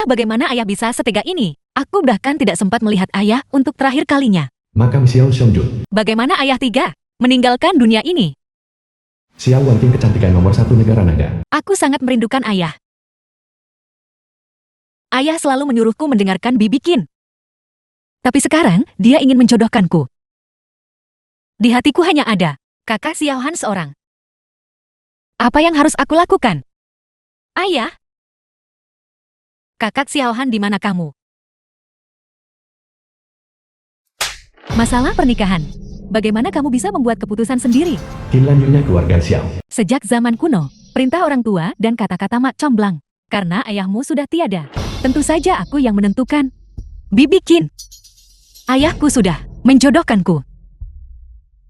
bagaimana ayah bisa setega ini? Aku bahkan tidak sempat melihat ayah untuk terakhir kalinya. Makam Xiao Xiongju. Bagaimana ayah tega meninggalkan dunia ini? Xiao Wanqing kecantikan nomor 1 negara naga. Aku sangat merindukan ayah. Ayah selalu menyuruhku mendengarkan Bibi Qin. Tapi sekarang, dia ingin menjodohkanku. Di hatiku hanya ada kakak Xiaohan seorang. Apa yang harus aku lakukan? Ayah? Kakak Xiaohan, di mana kamu? Masalah pernikahan. Bagaimana kamu bisa membuat keputusan sendiri? Kinlanjunya keluarga Xiao. Sejak zaman kuno, perintah orang tua dan kata-kata mak comblang. Karena ayahmu sudah tiada, tentu saja aku yang menentukan. Bibi Qin. Ayahku sudah menjodohkanku.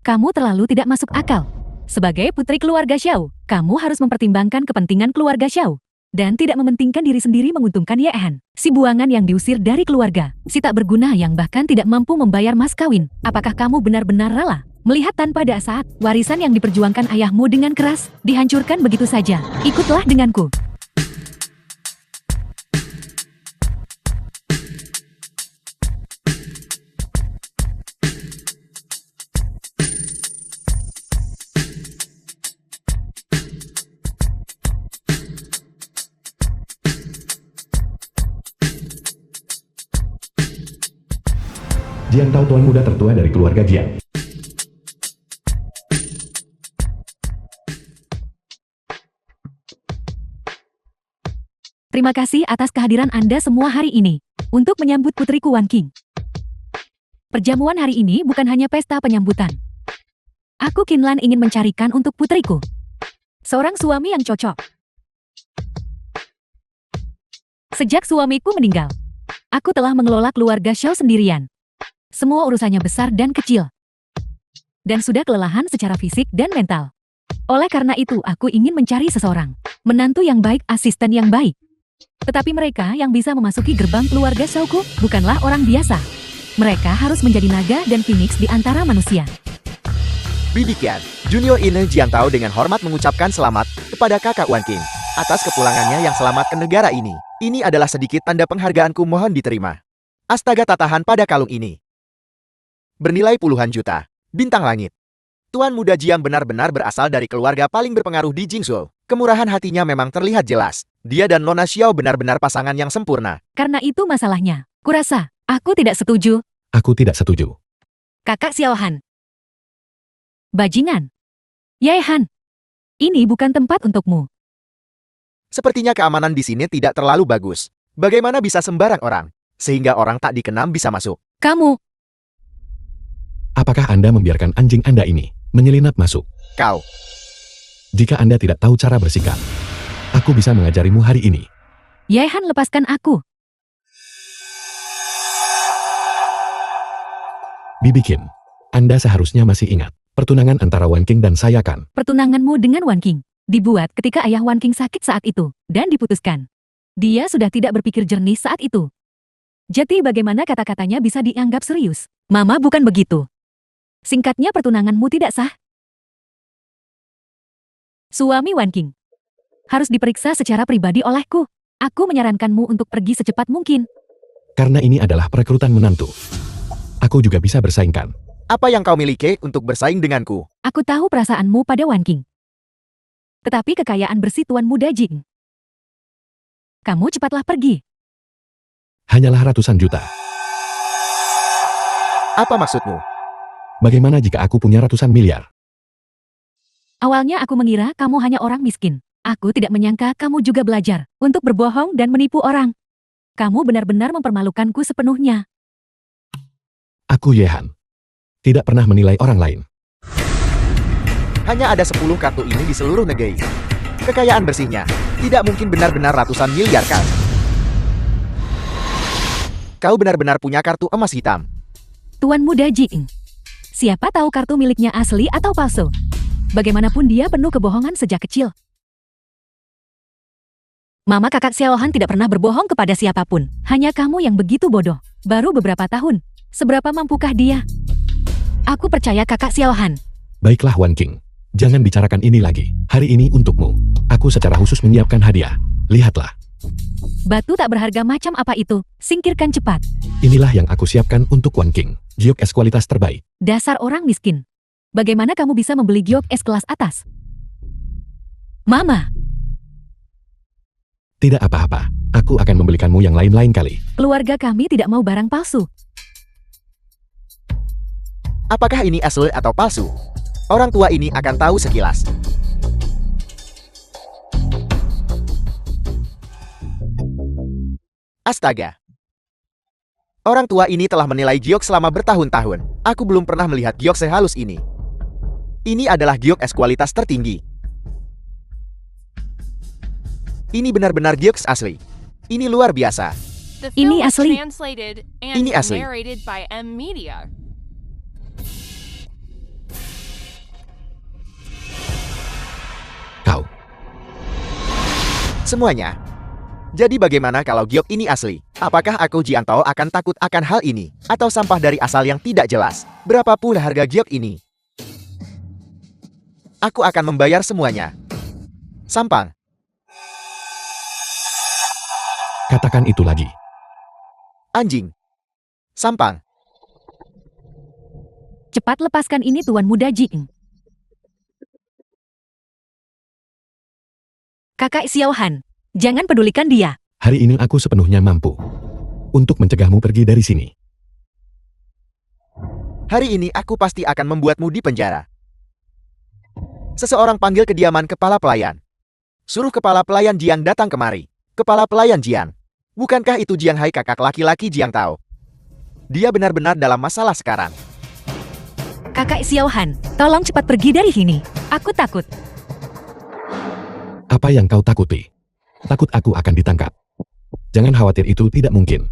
Kamu terlalu tidak masuk akal. Sebagai putri keluarga Xiao, kamu harus mempertimbangkan kepentingan keluarga Xiao. Dan tidak mementingkan diri sendiri menguntungkan Ye Han. Si buangan yang diusir dari keluarga. Si tak berguna yang bahkan tidak mampu membayar mas kawin. Apakah kamu benar-benar rela melihat tanpa saat warisan yang diperjuangkan ayahmu dengan keras dihancurkan begitu saja? Ikutlah denganku. Jiang Tao, tuan muda tertua dari keluarga Jiang. Terima kasih atas kehadiran Anda semua hari ini untuk menyambut putriku Wanqing. Perjamuan hari ini bukan hanya pesta penyambutan. Aku Qinlan ingin mencarikan untuk putriku seorang suami yang cocok. Sejak suamiku meninggal, aku telah mengelola keluarga Xiao sendirian. Semua urusannya besar dan kecil. Dan sudah kelelahan secara fisik dan mental. Oleh karena itu, aku ingin mencari seseorang menantu yang baik, asisten yang baik. Tetapi mereka yang bisa memasuki gerbang keluarga Xiaoku bukanlah orang biasa. Mereka harus menjadi naga dan phoenix di antara manusia. Bibi Qian, Junior Ine Jiang Tao dengan hormat mengucapkan selamat kepada kakak Wanqing atas kepulangannya yang selamat ke negara ini. Ini adalah sedikit tanda penghargaanku, mohon diterima. Astaga, tatahan pada kalung ini bernilai puluhan juta bintang langit. Tuan muda Jiang benar-benar berasal dari keluarga paling berpengaruh di Jingzhou. Kemurahan hatinya memang terlihat jelas. Dia dan Nona Xiao benar-benar pasangan yang sempurna. Karena itu masalahnya. Kurasa, aku tidak setuju. Aku tidak setuju. Kakak Xiaohan. Bajingan. Ye Han. Ini bukan tempat untukmu. Sepertinya keamanan di sini tidak terlalu bagus. Bagaimana bisa sembarang orang, sehingga orang tak dikenal bisa masuk? Kamu. Apakah Anda membiarkan anjing Anda ini menyelinap masuk? Kau. Jika Anda tidak tahu cara bersikap, aku bisa mengajarimu hari ini. Ye Han, lepaskan aku. Bibi Qin, Anda seharusnya masih ingat pertunangan antara Wanqing dan saya kan? Pertunanganmu dengan Wanqing dibuat ketika ayah Wanqing sakit saat itu dan diputuskan. Dia sudah tidak berpikir jernih saat itu. Jadi bagaimana kata-katanya bisa dianggap serius? Mama, bukan begitu. Singkatnya, pertunanganmu tidak sah. Suami Wanqing harus diperiksa secara pribadi olehku. Aku menyarankanmu untuk pergi secepat mungkin. Karena ini adalah perekrutan menantu. Aku juga bisa bersaingkan. Apa yang kau miliki untuk bersaing denganku? Aku tahu perasaanmu pada Wanqing. Tetapi kekayaan bersih tuan muda Jing. Kamu cepatlah pergi. Hanyalah ratusan juta. Apa maksudmu? Bagaimana jika aku punya ratusan miliar? Awalnya aku mengira kamu hanya orang miskin. Aku tidak menyangka kamu juga belajar untuk berbohong dan menipu orang. Kamu benar-benar mempermalukanku sepenuhnya. Aku Ye Han. Tidak pernah menilai orang lain. Hanya ada 10 kartu ini di seluruh negeri. Kekayaan bersihnya tidak mungkin benar-benar ratusan miliar kan? Kau benar-benar punya kartu emas hitam. Tuan muda Jing. Siapa tahu kartu miliknya asli atau palsu? Bagaimanapun dia penuh kebohongan sejak kecil. Mama kakak Xiaohan tidak pernah berbohong kepada siapapun. Hanya kamu yang begitu bodoh. Baru beberapa tahun. Seberapa mampukah dia? Aku percaya kakak Xiaohan. Baiklah Wanqing. Jangan bicarakan ini lagi. Hari ini untukmu. Aku secara khusus menyiapkan hadiah. Lihatlah. Batu tak berharga macam apa itu? Singkirkan cepat. Inilah yang aku siapkan untuk Wan King. Giok es kualitas terbaik. Dasar orang miskin. Bagaimana kamu bisa membeli giok es kelas atas? Mama, Tidak apa-apa. Aku akan membelikanmu yang lain-lain kali. keluarga kami tidak mau barang palsu. Apakah ini asli atau palsu? Orang tua ini akan tahu sekilas. Astaga. Orang tua ini telah menilai giok selama bertahun-tahun. Aku belum pernah melihat giok sehalus ini. Ini adalah giok es kualitas tertinggi. Ini benar-benar giok asli. Ini luar biasa. The Ini film was asli. translated and Ini asli. narrated by M Media. Kau. Semuanya. Jadi bagaimana kalau giok ini asli? Apakah aku Jiang Tao akan takut akan hal ini? Atau sampah dari asal yang tidak jelas? Berapa pula harga giok ini? Aku akan membayar semuanya. Sampang. Katakan itu lagi. Anjing. Sampang. Cepat lepaskan ini Tuan Muda Jing. Kakak Xiaohan, jangan pedulikan dia. Hari ini aku sepenuhnya mampu untuk mencegahmu pergi dari sini. Hari ini aku pasti akan membuatmu di penjara. Seseorang panggil kediaman kepala pelayan. Suruh kepala pelayan Jiang datang kemari. Kepala pelayan Jiang. Bukankah itu Jiang Hai kakak laki-laki Jiang Tao? Dia benar-benar dalam masalah sekarang. Kakak Xiaohan, tolong cepat pergi dari sini. Aku takut. Apa yang kau takuti? Takut aku akan ditangkap. Jangan khawatir, itu tidak mungkin.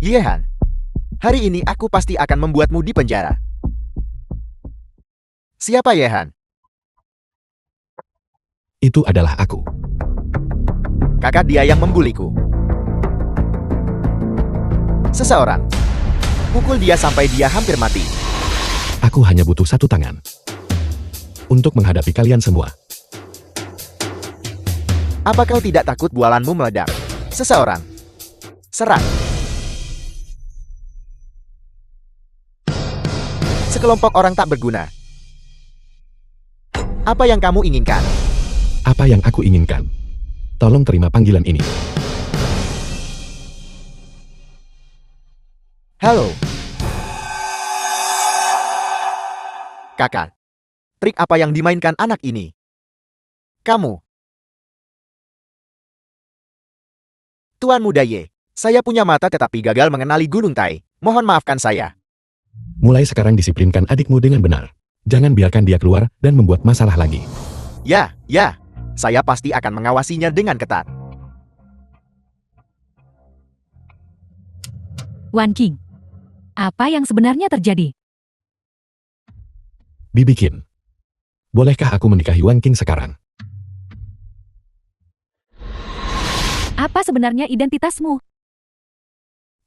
Yehan. Hari ini aku pasti akan membuatmu di penjara. Siapa Yehan? Itu adalah aku. Kakak dia yang membuliku. Seseorang. Pukul dia sampai dia hampir mati. Aku hanya butuh satu tangan untuk menghadapi kalian semua. Apa kau tidak takut bualanmu meledak? Seseorang. Serang. Sekelompok orang tak berguna. Apa yang kamu inginkan? Apa yang aku inginkan? Tolong terima panggilan ini. Halo. Kakak. Trik apa yang dimainkan anak ini? Kamu. Tuan Muda Ye, saya punya mata tetapi gagal mengenali Gunung Tai. Mohon maafkan saya. Mulai sekarang disiplinkan adikmu dengan benar. Jangan biarkan dia keluar dan membuat masalah lagi. Ya. Saya pasti akan mengawasinya dengan ketat. Wan King, apa yang sebenarnya terjadi? Bibikin. Bolehkah aku menikahi Wan King sekarang? Apa sebenarnya identitasmu?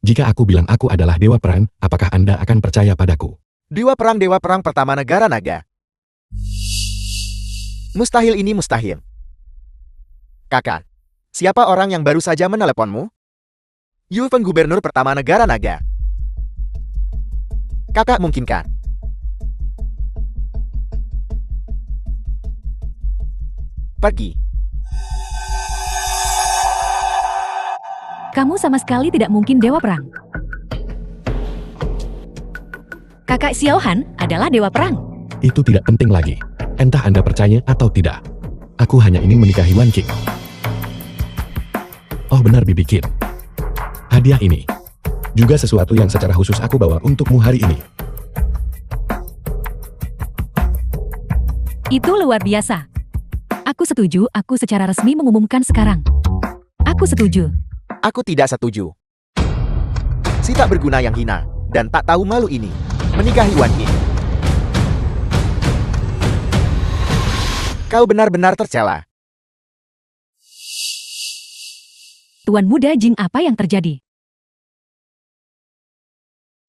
Jika aku bilang aku adalah dewa perang, apakah Anda akan percaya padaku? Dewa perang pertama negara naga. Mustahil ini mustahil. Kakak, siapa orang yang baru saja meneleponmu? Yu Feng gubernur pertama negara naga. Kakak mungkinkah? Pergi. Kamu sama sekali tidak mungkin dewa perang. Kakak Xiaohan adalah dewa perang. Itu tidak penting lagi. Entah Anda percaya atau tidak. Aku hanya ingin menikahi Wan King. Oh benar Bibikin. Hadiah ini juga sesuatu yang secara khusus aku bawa untukmu hari ini. Itu luar biasa. Aku setuju, aku secara resmi mengumumkan sekarang. Aku setuju. Aku tidak setuju. Si tak berguna yang hina dan tak tahu malu ini menikahi Wan King. Kau benar-benar tercela. Tuan Muda Jing, apa yang terjadi?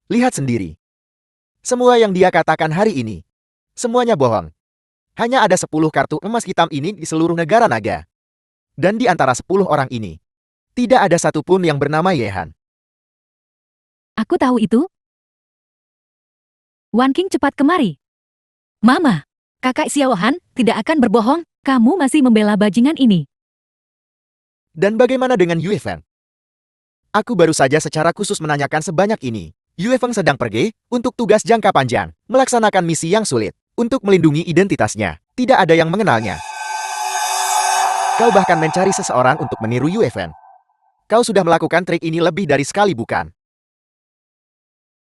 Lihat sendiri. Semua yang dia katakan hari ini, semuanya bohong. Hanya ada 10 kartu emas hitam ini di seluruh negara naga. Dan di antara 10 orang ini, Tidak ada satupun yang bernama Yehan. Aku tahu itu. Wan King cepat kemari. Mama, kakak Xiaohan tidak akan berbohong, kamu masih membela bajingan ini. Dan bagaimana dengan Yue Feng? Aku baru saja secara khusus menanyakan sebanyak ini. Yue Feng sedang pergi untuk tugas jangka panjang, melaksanakan misi yang sulit untuk melindungi identitasnya. Tidak ada yang mengenalnya. Kau bahkan mencari seseorang untuk meniru Yue Feng. Kau sudah melakukan trik ini lebih dari sekali, bukan?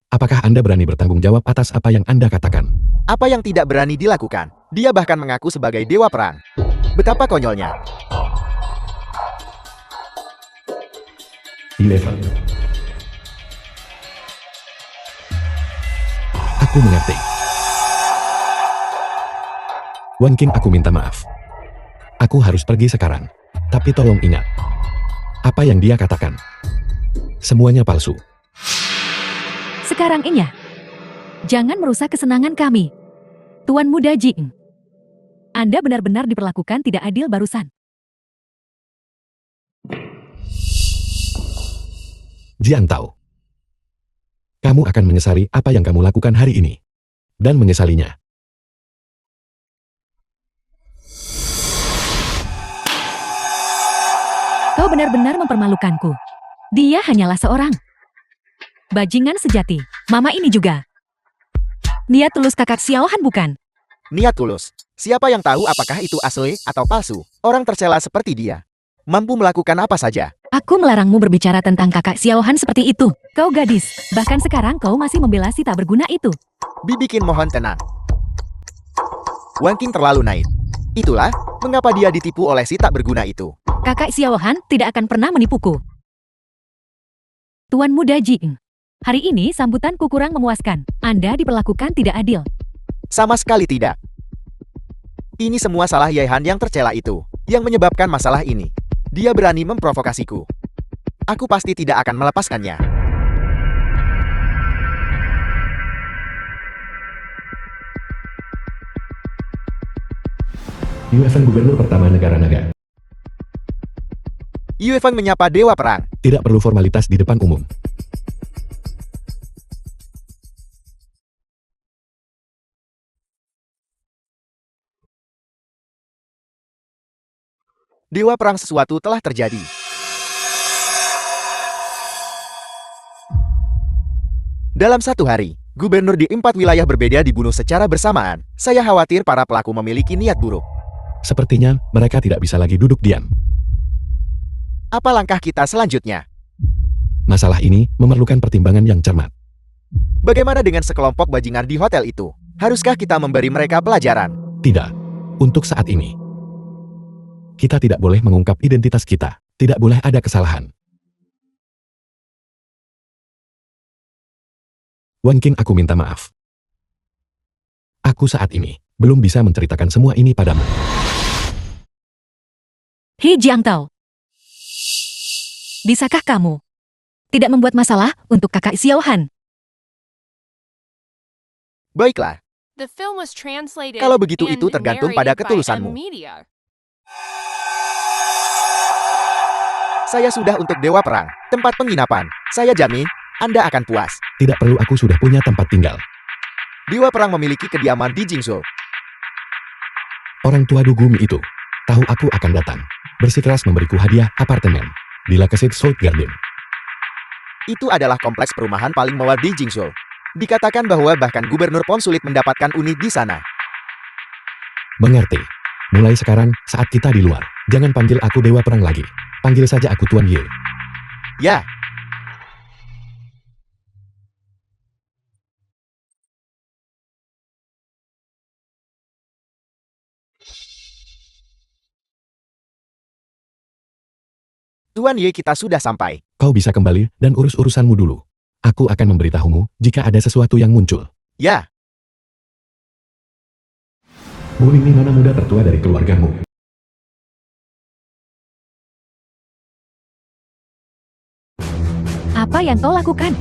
Apakah Anda berani bertanggung jawab atas apa yang Anda katakan? Apa yang tidak berani dilakukan? Dia bahkan mengaku sebagai dewa perang. Betapa konyolnya. Eleven. Aku mengerti. Wan King, aku minta maaf. Aku harus pergi sekarang. Tapi tolong ingat. Apa yang dia katakan. Semuanya palsu. Sekarang Inya, jangan merusak kesenangan kami. Tuan Muda Jing, Anda benar-benar diperlakukan tidak adil barusan. Jiang Tao. Kamu akan menyesali apa yang kamu lakukan hari ini. Dan menyesalinya. Kau benar-benar mempermalukanku. Dia hanyalah seorang bajingan sejati. Mama ini juga. Niat tulus kakak Xiaohan bukan? Niat tulus. Siapa yang tahu apakah itu asli atau palsu? Orang tercela seperti dia mampu melakukan apa saja. Aku melarangmu berbicara tentang kakak Xiaohan seperti itu. Kau gadis. Bahkan sekarang kau masih membela si tak berguna itu. Bibikin mohon tenang. Wan King terlalu naif. Itulah mengapa dia ditipu oleh si tak berguna itu. Kakak Xiaohan tidak akan pernah menipuku. Tuan Muda Jing, hari ini sambutanku kurang memuaskan. Anda diperlakukan tidak adil. Sama sekali tidak. Ini semua salah Yehan yang tercela itu, yang menyebabkan masalah ini. Dia berani memprovokasiku. Aku pasti tidak akan melepaskannya. Yue Feng, gubernur pertama negara naga. Yue Feng menyapa Dewa Perang. Tidak perlu formalitas di depan umum. Dewa Perang, sesuatu telah terjadi. Dalam satu hari, gubernur di 4 wilayah berbeda dibunuh secara bersamaan. Saya khawatir para pelaku memiliki niat buruk. Sepertinya mereka tidak bisa lagi duduk diam. Apa langkah kita selanjutnya? Masalah ini memerlukan pertimbangan yang cermat. Bagaimana dengan sekelompok bajingan di hotel itu? Haruskah kita memberi mereka pelajaran? Tidak. Untuk saat ini. Kita tidak boleh mengungkap identitas kita. Tidak boleh ada kesalahan. Wan King, aku minta maaf. Aku saat ini belum bisa menceritakan semua ini padamu. He Jiang Tao, bisakah kamu tidak membuat masalah untuk kakak Xiaohan? Baiklah, The film was translated kalau begitu and itu tergantung pada narrated by ketulusanmu. M-Media. Saya sudah untuk Dewa Perang, tempat penginapan. Saya jamin, Anda akan puas. Tidak perlu, aku sudah punya tempat tinggal. Dewa Perang memiliki kediaman di Jingzhou. Orang tua Dugumi itu tahu aku akan datang. Bersikeras memberiku hadiah apartemen di Lakesit South Garden. Itu adalah kompleks perumahan paling mewah di Jingzhou. Dikatakan bahwa bahkan gubernur pun sulit mendapatkan unit di sana. Mengerti. Mulai sekarang, saat kita di luar, jangan panggil aku Dewa Perang lagi. Panggil saja aku Tuan Ye. Ya, Tuan Ye, kita sudah sampai. Kau bisa kembali dan urus urusanmu dulu. Aku akan memberitahumu jika ada sesuatu yang muncul. Ya, Bu, ini nona muda tertua dari keluargamu. Apa yang kau lakukan?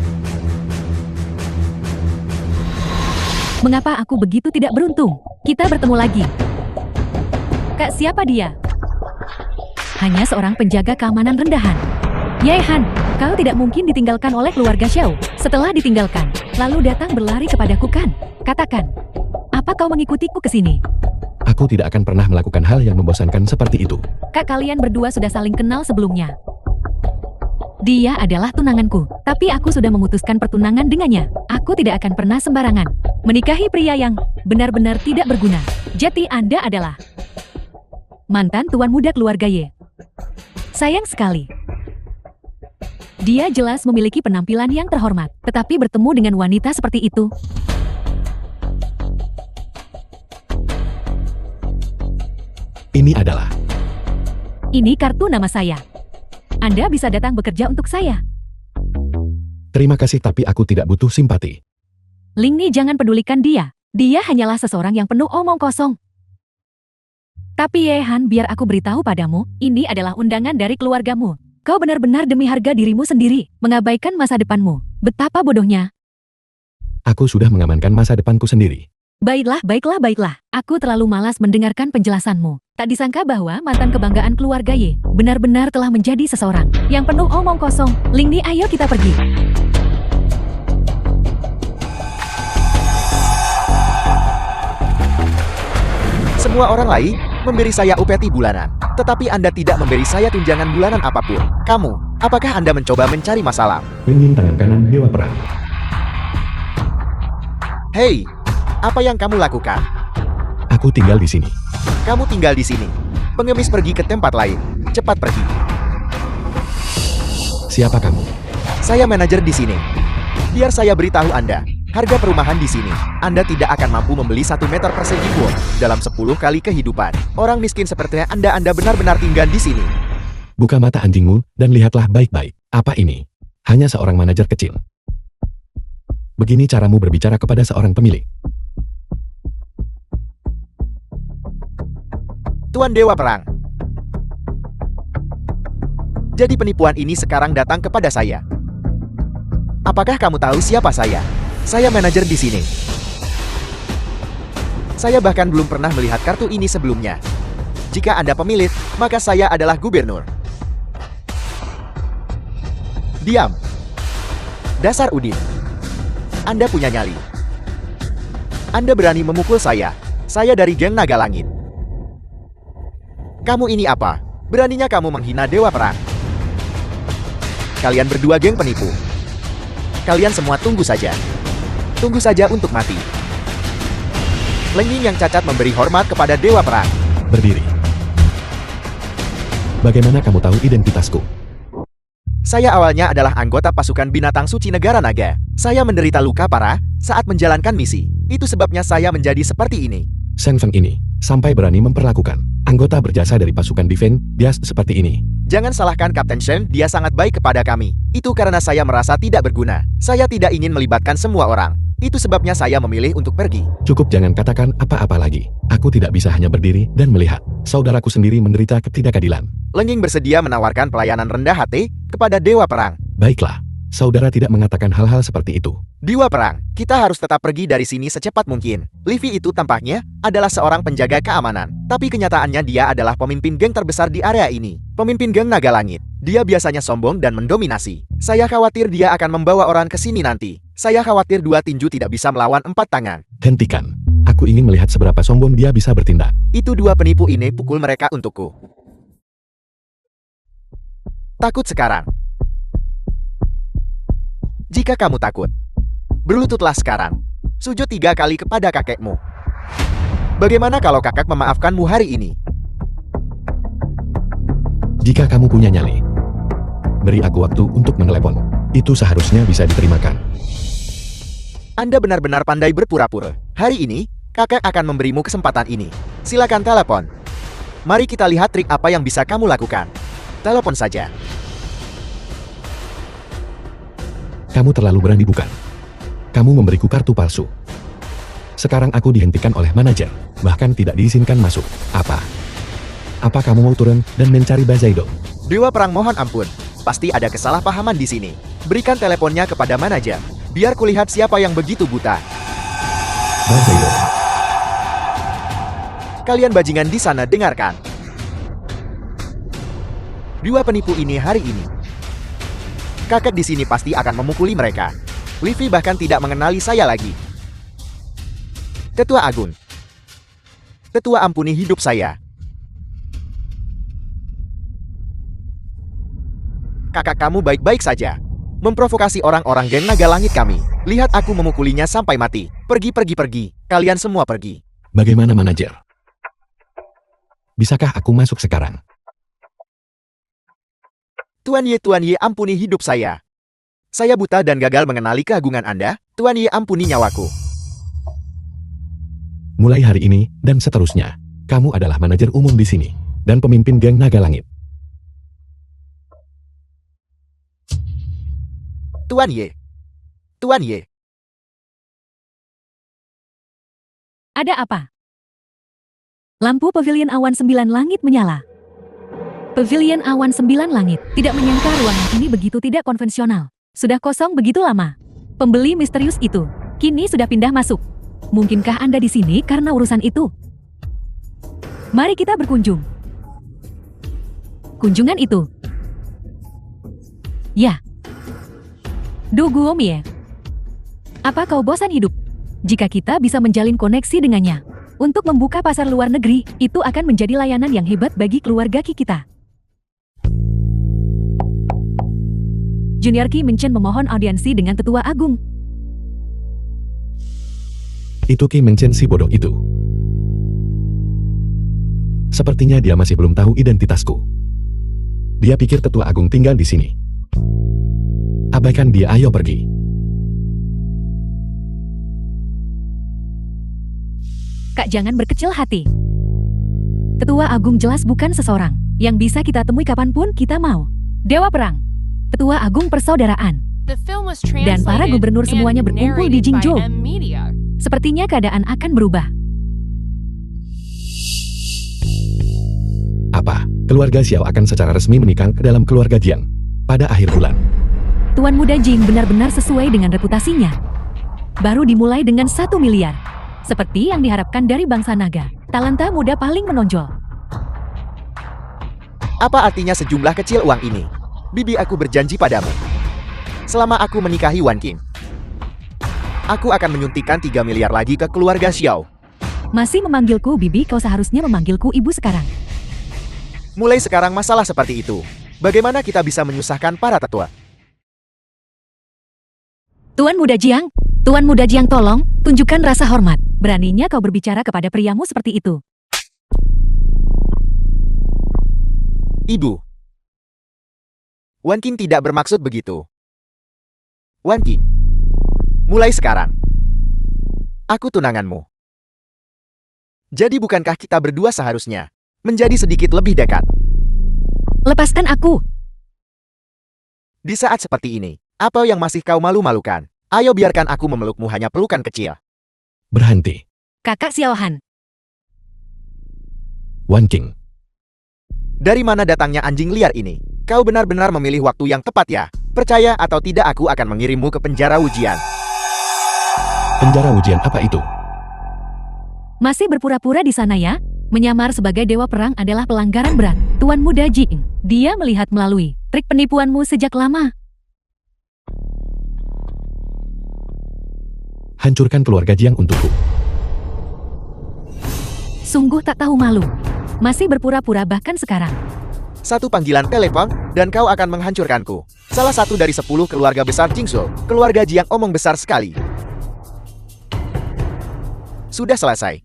Mengapa aku begitu tidak beruntung? Kita bertemu lagi. Kak, siapa dia? Hanya seorang penjaga keamanan rendahan. Yehan, kau tidak mungkin ditinggalkan oleh keluarga Xiao. Setelah ditinggalkan, lalu datang berlari kepadaku kan? Katakan, apa kau mengikutiku ke sini? Aku tidak akan pernah melakukan hal yang membosankan seperti itu. Kak, kalian berdua sudah saling kenal sebelumnya. Dia adalah tunanganku, tapi aku sudah memutuskan pertunangan dengannya. Aku tidak akan pernah sembarangan menikahi pria yang benar-benar tidak berguna. Jadi Anda adalah mantan tuan muda keluarga Ye. Sayang sekali. Dia jelas memiliki penampilan yang terhormat, tetapi bertemu dengan wanita seperti itu. Ini kartu nama saya. Anda bisa datang bekerja untuk saya. Terima kasih, tapi aku tidak butuh simpati. Lingni, jangan pedulikan dia. Dia hanyalah seseorang yang penuh omong kosong. Tapi Yehan, biar aku beritahu padamu, ini adalah undangan dari keluargamu. Kau benar-benar demi harga dirimu sendiri, mengabaikan masa depanmu. Betapa bodohnya. Aku sudah mengamankan masa depanku sendiri. Baiklah. Aku terlalu malas mendengarkan penjelasanmu. Tak disangka bahwa mantan kebanggaan keluarga Ye benar-benar telah menjadi seseorang yang penuh omong kosong. Lingni, ayo kita pergi. Semua orang lain memberi saya upeti bulanan, tetapi Anda tidak memberi saya tunjangan bulanan apapun. Kamu, apakah Anda mencoba mencari masalah? Ringin tangan kanan Dewa Perang. Hei, apa yang kamu lakukan? Aku tinggal di sini. Kamu tinggal di sini. Pengemis pergi ke tempat lain. Cepat pergi. Siapa kamu? Saya manajer di sini. Biar saya beritahu Anda, harga perumahan di sini, Anda tidak akan mampu membeli 1 meter persegi won dalam 10 kali kehidupan. Orang miskin seperti Anda benar-benar tinggal di sini. Buka mata anjingmu dan lihatlah baik-baik. Apa ini? Hanya seorang manajer kecil. Begini caramu berbicara kepada seorang pemilik. Tuan Dewa Perang. Jadi penipuan ini sekarang datang kepada saya. Apakah kamu tahu siapa saya? Saya manajer di sini. Saya bahkan belum pernah melihat kartu ini sebelumnya. Jika Anda pemilik, maka saya adalah gubernur. Diam. Dasar Udin. Anda punya nyali. Anda berani memukul saya. Saya dari geng Naga Langit. Kamu ini apa? Beraninya kamu menghina Dewa Perang. Kalian berdua geng penipu. Kalian semua tunggu saja. Tunggu saja untuk mati. Lenging yang cacat memberi hormat kepada Dewa Perang. Berdiri. Bagaimana kamu tahu identitasku? Saya awalnya adalah anggota pasukan binatang suci negara naga. Saya menderita luka parah saat menjalankan misi. Itu sebabnya saya menjadi seperti ini. Sheng Feng ini sampai berani memperlakukan anggota berjasa dari pasukan Diven dia seperti ini. Jangan salahkan Kapten Shen, dia sangat baik kepada kami. Itu karena saya merasa tidak berguna. Saya tidak ingin melibatkan semua orang. Itu sebabnya saya memilih untuk pergi. Cukup, jangan katakan apa-apa lagi. Aku tidak bisa hanya berdiri dan melihat saudaraku sendiri menderita ketidakadilan. Lenging bersedia menawarkan pelayanan rendah hati kepada Dewa Perang. Baiklah, saudara tidak mengatakan hal-hal seperti itu. Dewa Perang, kita harus tetap pergi dari sini secepat mungkin. Livy itu tampaknya adalah seorang penjaga keamanan. Tapi kenyataannya dia adalah pemimpin geng terbesar di area ini. Pemimpin geng Naga Langit. Dia biasanya sombong dan mendominasi. Saya khawatir dia akan membawa orang ke sini nanti. Saya khawatir 2 tinju tidak bisa melawan 4 tangan. Hentikan. Aku ingin melihat seberapa sombong dia bisa bertindak. Itu 2 penipu ini, pukul mereka untukku. Takut sekarang. Jika kamu takut, berlututlah sekarang. Sujud 3 kali kepada kakekmu. Bagaimana kalau kakek memaafkanmu hari ini? Jika kamu punya nyali, beri aku waktu untuk menelepon. Itu seharusnya bisa diterimakan. Anda benar-benar pandai berpura-pura. Hari ini, kakek akan memberimu kesempatan ini. Silakan telepon. Mari kita lihat trik apa yang bisa kamu lakukan. Telepon saja. Kamu terlalu berani bukan? Kamu memberiku kartu palsu. Sekarang aku dihentikan oleh manajer, bahkan tidak diizinkan masuk. Apa kamu mau turun dan mencari Bazaido? Dewa Perang, mohon ampun. Pasti ada kesalahpahaman di sini. Berikan teleponnya kepada manajer. Biar kulihat siapa yang begitu buta. Bazaido. Kalian bajingan di sana dengarkan. 2 penipu ini hari ini. Kakek di sini pasti akan memukuli mereka. Livy bahkan tidak mengenali saya lagi. Tetua Agung. Tetua, ampuni hidup saya. Kakak kamu baik-baik saja. Memprovokasi orang-orang geng naga langit kami. Lihat aku memukulinya sampai mati. Pergi, pergi, pergi. Kalian semua pergi. Bagaimana manajer? Bisakah aku masuk sekarang? Tuan Ye, ampuni hidup saya. Saya buta dan gagal mengenali keagungan Anda. Tuan Ye, ampuni nyawaku. Mulai hari ini dan seterusnya, kamu adalah manajer umum di sini dan pemimpin geng naga langit. Tuan Ye. Tuan Ye. Ada apa? Lampu pavilion awan 9 langit menyala. Pavilion awan 9 langit tidak menyangka ruangan ini begitu tidak konvensional. Sudah kosong begitu lama. Pembeli misterius itu kini sudah pindah masuk. Mungkinkah Anda di sini karena urusan itu? Mari kita berkunjung. Kunjungan itu. Ya. Du Guomie. Apa kau bosan hidup? Jika kita bisa menjalin koneksi dengannya untuk membuka pasar luar negeri, itu akan menjadi layanan yang hebat bagi keluarga kita. Junior Ki Minchen memohon audiensi dengan Tetua Agung. Itu Ki Minchen si bodoh itu. Sepertinya dia masih belum tahu identitasku. Dia pikir Tetua Agung tinggal di sini. Abaikan dia, ayo pergi. Kak, jangan berkecil hati. Tetua Agung jelas bukan seseorang yang bisa kita temui kapanpun kita mau. Dewa Perang, Tetua Agung Persaudaraan, The film was dan para translated gubernur semuanya and berkumpul di narrated by Jingzhou. M Media. Sepertinya keadaan akan berubah. Apa? Keluarga Xiao akan secara resmi menikah ke dalam keluarga Jiang pada akhir bulan. Tuan Muda Jing benar-benar sesuai dengan reputasinya. Baru dimulai dengan 1 miliar. Seperti yang diharapkan dari bangsa naga. Talenta muda paling menonjol. Apa artinya sejumlah kecil uang ini? Bibi, aku berjanji padamu. Selama aku menikahi Wan Qing, aku akan menyuntikkan 3 miliar lagi ke keluarga Xiao. Masih memanggilku Bibi, kau seharusnya memanggilku Ibu sekarang. Mulai sekarang masalah seperti itu. Bagaimana kita bisa menyusahkan para tetua? Tuan Muda Jiang, tolong, tunjukkan rasa hormat. Beraninya kau berbicara kepada priamu seperti itu. Ibu, Wan Qing tidak bermaksud begitu. Wan Qing, mulai sekarang, aku tunanganmu. Jadi bukankah kita berdua seharusnya menjadi sedikit lebih dekat? Lepaskan aku. Di saat seperti ini, apa yang masih kau malu-malukan? Ayo biarkan aku memelukmu, hanya pelukan kecil. Berhenti. Kakak Xiaohan. Wan Qing. Dari mana datangnya anjing liar ini? Kau benar-benar memilih waktu yang tepat ya. Percaya atau tidak, aku akan mengirimmu ke penjara ujian. Penjara ujian apa itu? Masih berpura-pura di sana ya? Menyamar sebagai dewa perang adalah pelanggaran berat. Tuan Muda Jing, dia melihat melalui trik penipuanmu sejak lama. Hancurkan keluarga Jiang untukku. Sungguh tak tahu malu. Masih berpura-pura bahkan sekarang. Satu panggilan telepon, dan kau akan menghancurkanku. Salah satu dari 10 keluarga besar Jingzhou. Keluarga Jiang omong besar sekali. Sudah selesai.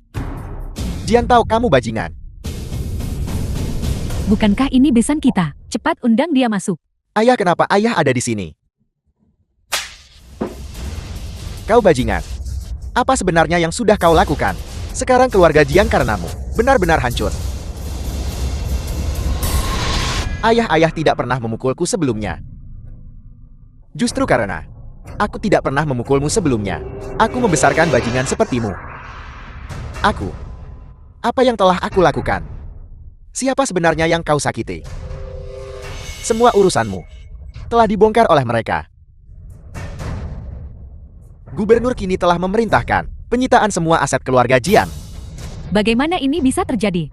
Jian tahu kamu bajingan. Bukankah ini besan kita? Cepat undang dia masuk. Ayah, kenapa ayah ada di sini? Kau bajingan. Apa sebenarnya yang sudah kau lakukan? Sekarang keluarga Jiang karenamu benar-benar hancur. Ayah tidak pernah memukulku sebelumnya. Justru karena aku tidak pernah memukulmu sebelumnya, aku membesarkan bajingan sepertimu. Apa yang telah aku lakukan? Siapa sebenarnya yang kau sakiti? Semua urusanmu telah dibongkar oleh mereka. Gubernur kini telah memerintahkan penyitaan semua aset keluarga Jiang. Bagaimana ini bisa terjadi?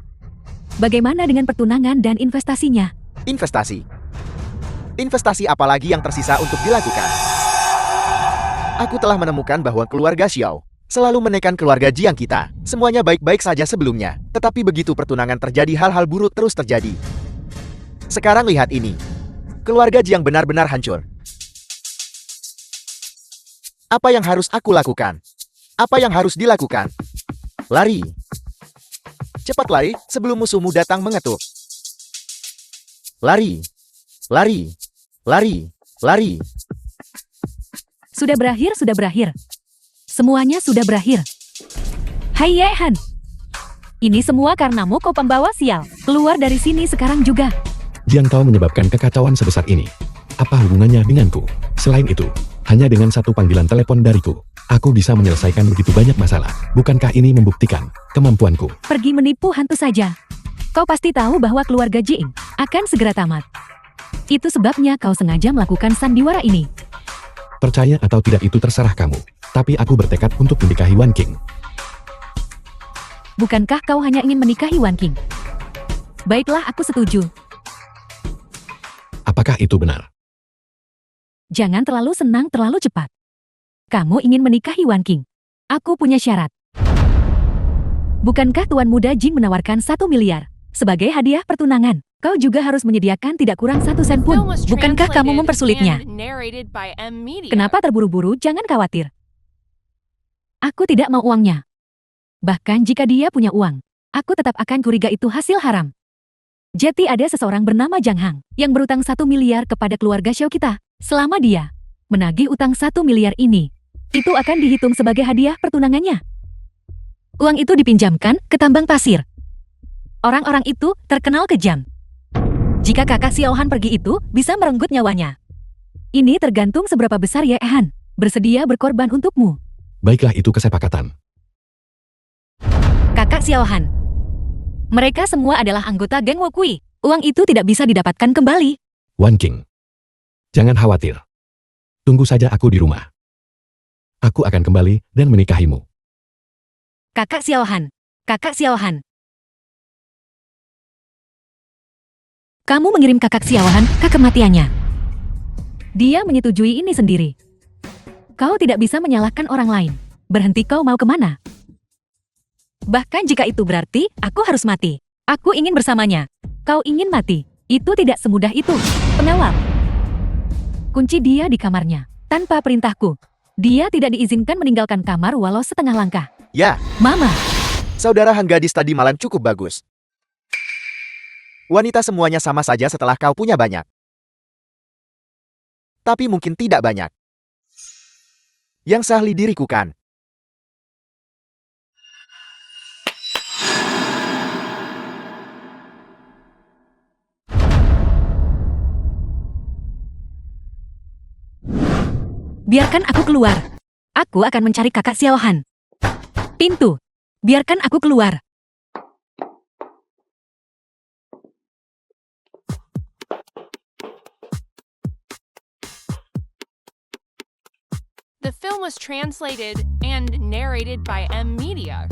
Bagaimana dengan pertunangan dan investasinya? Investasi. Investasi apa lagi yang tersisa untuk dilakukan? Aku telah menemukan bahwa keluarga Xiao selalu menekan keluarga Jiang kita. Semuanya baik-baik saja sebelumnya, tetapi begitu pertunangan terjadi hal-hal buruk terus terjadi. Sekarang lihat ini. Keluarga Jiang benar-benar hancur. Apa yang harus aku lakukan? Apa yang harus dilakukan? Lari. Cepat lari sebelum musuhmu datang mengetuk. Lari. Lari. Lari. Lari. Sudah berakhir, sudah berakhir. Semuanya sudah berakhir. Hai Ye Han. Ini semua karenamu kau pembawa sial. Keluar dari sini sekarang juga. Jiang Tao menyebabkan kekacauan sebesar ini. Apa hubungannya denganku? Selain itu, hanya dengan satu panggilan telepon dariku, aku bisa menyelesaikan begitu banyak masalah. Bukankah ini membuktikan kemampuanku? Pergi menipu hantu saja. Kau pasti tahu bahwa keluarga Jing akan segera tamat. Itu sebabnya kau sengaja melakukan sandiwara ini. Percaya atau tidak itu terserah kamu. Tapi aku bertekad untuk menikahi Wan King. Bukankah kau hanya ingin menikahi Wan King? Baiklah, aku setuju. Apakah itu benar? Jangan terlalu senang terlalu cepat. Kamu ingin menikahi Wan King. Aku punya syarat. Bukankah Tuan Muda Jing menawarkan 1 miliar sebagai hadiah pertunangan? Kau juga harus menyediakan tidak kurang 1 sen pun. Bukankah kamu mempersulitnya? Kenapa terburu-buru? Jangan khawatir. Aku tidak mau uangnya. Bahkan jika dia punya uang, aku tetap akan curiga itu hasil haram. Jadi ada seseorang bernama Zhang Hang yang berutang 1 miliar kepada keluarga Xiao kita. Selama dia menagih utang 1 miliar ini, itu akan dihitung sebagai hadiah pertunangannya. Uang itu dipinjamkan ke tambang pasir. Orang-orang itu terkenal kejam. Jika kakak Xiao Han pergi itu, bisa merenggut nyawanya. Ini tergantung seberapa besar Ye Han bersedia berkorban untukmu. Baiklah, itu kesepakatan. Kakak Xiao Han. Mereka semua adalah anggota geng Wokui. Uang itu tidak bisa didapatkan kembali. Wan King. Jangan khawatir. Tunggu saja aku di rumah. Aku akan kembali dan menikahimu. Kakak Xiao Han. Kakak Xiao Han. Kamu mengirim kakak Xiao Han ke kematiannya. Dia menyetujui ini sendiri. Kau tidak bisa menyalahkan orang lain. Berhenti, kau mau kemana? Bahkan jika itu berarti, aku harus mati. Aku ingin bersamanya. Kau ingin mati. Itu tidak semudah itu. Pengawal. Kunci dia di kamarnya. Tanpa perintahku. Dia tidak diizinkan meninggalkan kamar walau setengah langkah. Ya, Mama. saudara Han gadis tadi malam cukup bagus. Wanita semuanya sama saja setelah kau punya banyak. Tapi mungkin tidak banyak. Yang sahli diriku kan. Biarkan aku keluar. Aku akan mencari kakak Xiao Han. Pintu. Biarkan aku keluar. The film was translated and narrated by M Media.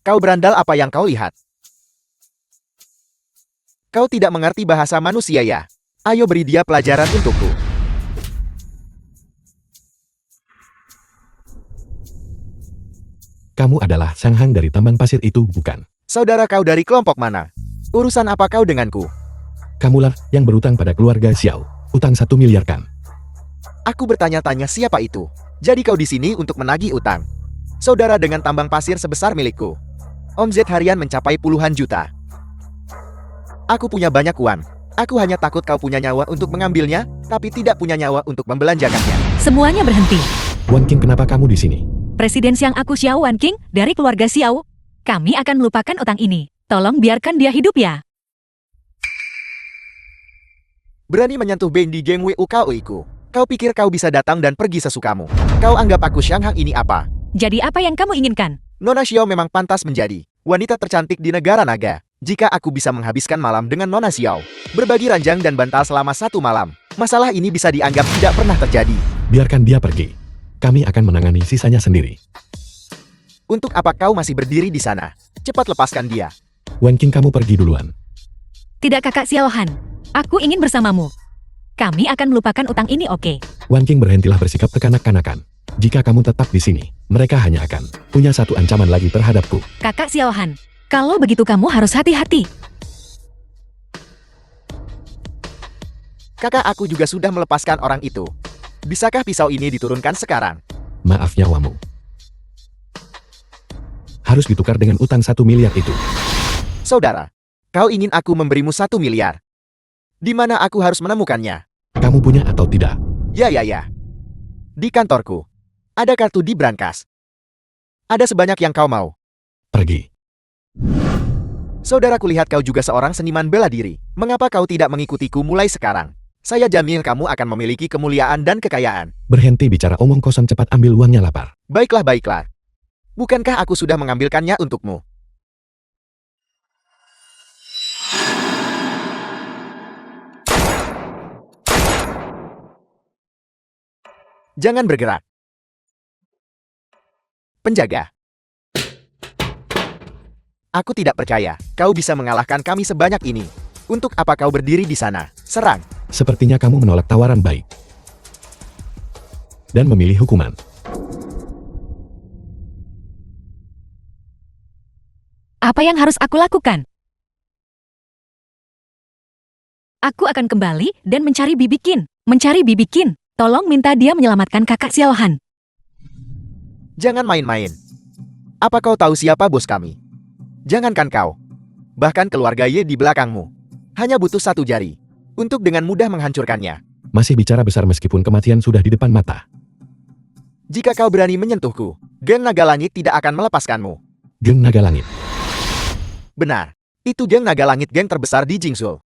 Kau berandal, apa yang kau lihat? Kau tidak mengerti bahasa manusia ya? Ayo beri dia pelajaran untukku. Kamu adalah Sang Hang dari tambang pasir itu, bukan? Saudara kau dari kelompok mana? Urusan apa kau denganku? Kamulah yang berutang pada keluarga Xiao. Utang 1 miliar kan? Aku bertanya-tanya siapa itu. Jadi kau di sini untuk menagih utang. Saudara dengan tambang pasir sebesar milikku. Omzet harian mencapai puluhan juta. Aku punya banyak uang. Aku hanya takut kau punya nyawa untuk mengambilnya, tapi tidak punya nyawa untuk membelanjakannya. Semuanya berhenti. Wan King, kenapa kamu di sini? Presiden Siang aku Xiao Wan King dari keluarga Xiao. Kami akan melupakan utang ini. Tolong biarkan dia hidup ya. Berani menyentuh band di geng WUKOI-ku. Kau pikir kau bisa datang dan pergi sesukamu? Kau anggap aku Xiang Hang ini apa? Jadi apa yang kamu inginkan? Nona Xiao memang pantas menjadi wanita tercantik di negara naga. Jika aku bisa menghabiskan malam dengan Nona Xiao, berbagi ranjang dan bantal selama 1 malam, masalah ini bisa dianggap tidak pernah terjadi. Biarkan dia pergi. Kami akan menangani sisanya sendiri. Untuk apa kau masih berdiri di sana? Cepat lepaskan dia. Wan King, kamu pergi duluan. Tidak Kakak Xiaohan. Aku ingin bersamamu. Kami akan melupakan utang ini, oke? Wan King, berhentilah bersikap kekanak-kanakan. Jika kamu tetap di sini, mereka hanya akan punya satu ancaman lagi terhadapku. Kakak Xiaohan, kalau begitu kamu harus hati-hati. Kakak, aku juga sudah melepaskan orang itu. Bisakah pisau ini diturunkan sekarang? Maaf nyawamu. Harus ditukar dengan utang 1 miliar itu. Saudara, kau ingin aku memberimu 1 miliar? Di mana aku harus menemukannya? Kamu punya atau tidak? Ya. Di kantorku. Ada kartu di brankas. Ada sebanyak yang kau mau. Pergi. Saudara, kulihat kau juga seorang seniman bela diri. Mengapa kau tidak mengikutiku mulai sekarang? Saya jamin kamu akan memiliki kemuliaan dan kekayaan. Berhenti bicara omong kosong, cepat ambil uangnya, lapar. Baiklah. Bukankah aku sudah mengambilkannya untukmu? Jangan bergerak. Penjaga. Aku tidak percaya kau bisa mengalahkan kami sebanyak ini. Untuk apa kau berdiri di sana? Serang. Sepertinya kamu menolak tawaran baik. Dan memilih hukuman. Apa yang harus aku lakukan? Aku akan kembali dan mencari Bibi Qin. Mencari Bibi Qin. Tolong minta dia menyelamatkan Kakak Xiaohan. Jangan main-main. Apa kau tahu siapa bos kami? Jangankan kau. Bahkan keluarga Ye di belakangmu. Hanya butuh 1 jari. Untuk dengan mudah menghancurkannya. Masih bicara besar meskipun kematian sudah di depan mata. Jika kau berani menyentuhku, geng naga langit tidak akan melepaskanmu. Geng Naga Langit. Benar. Itu geng naga langit, geng terbesar di Jingzhou.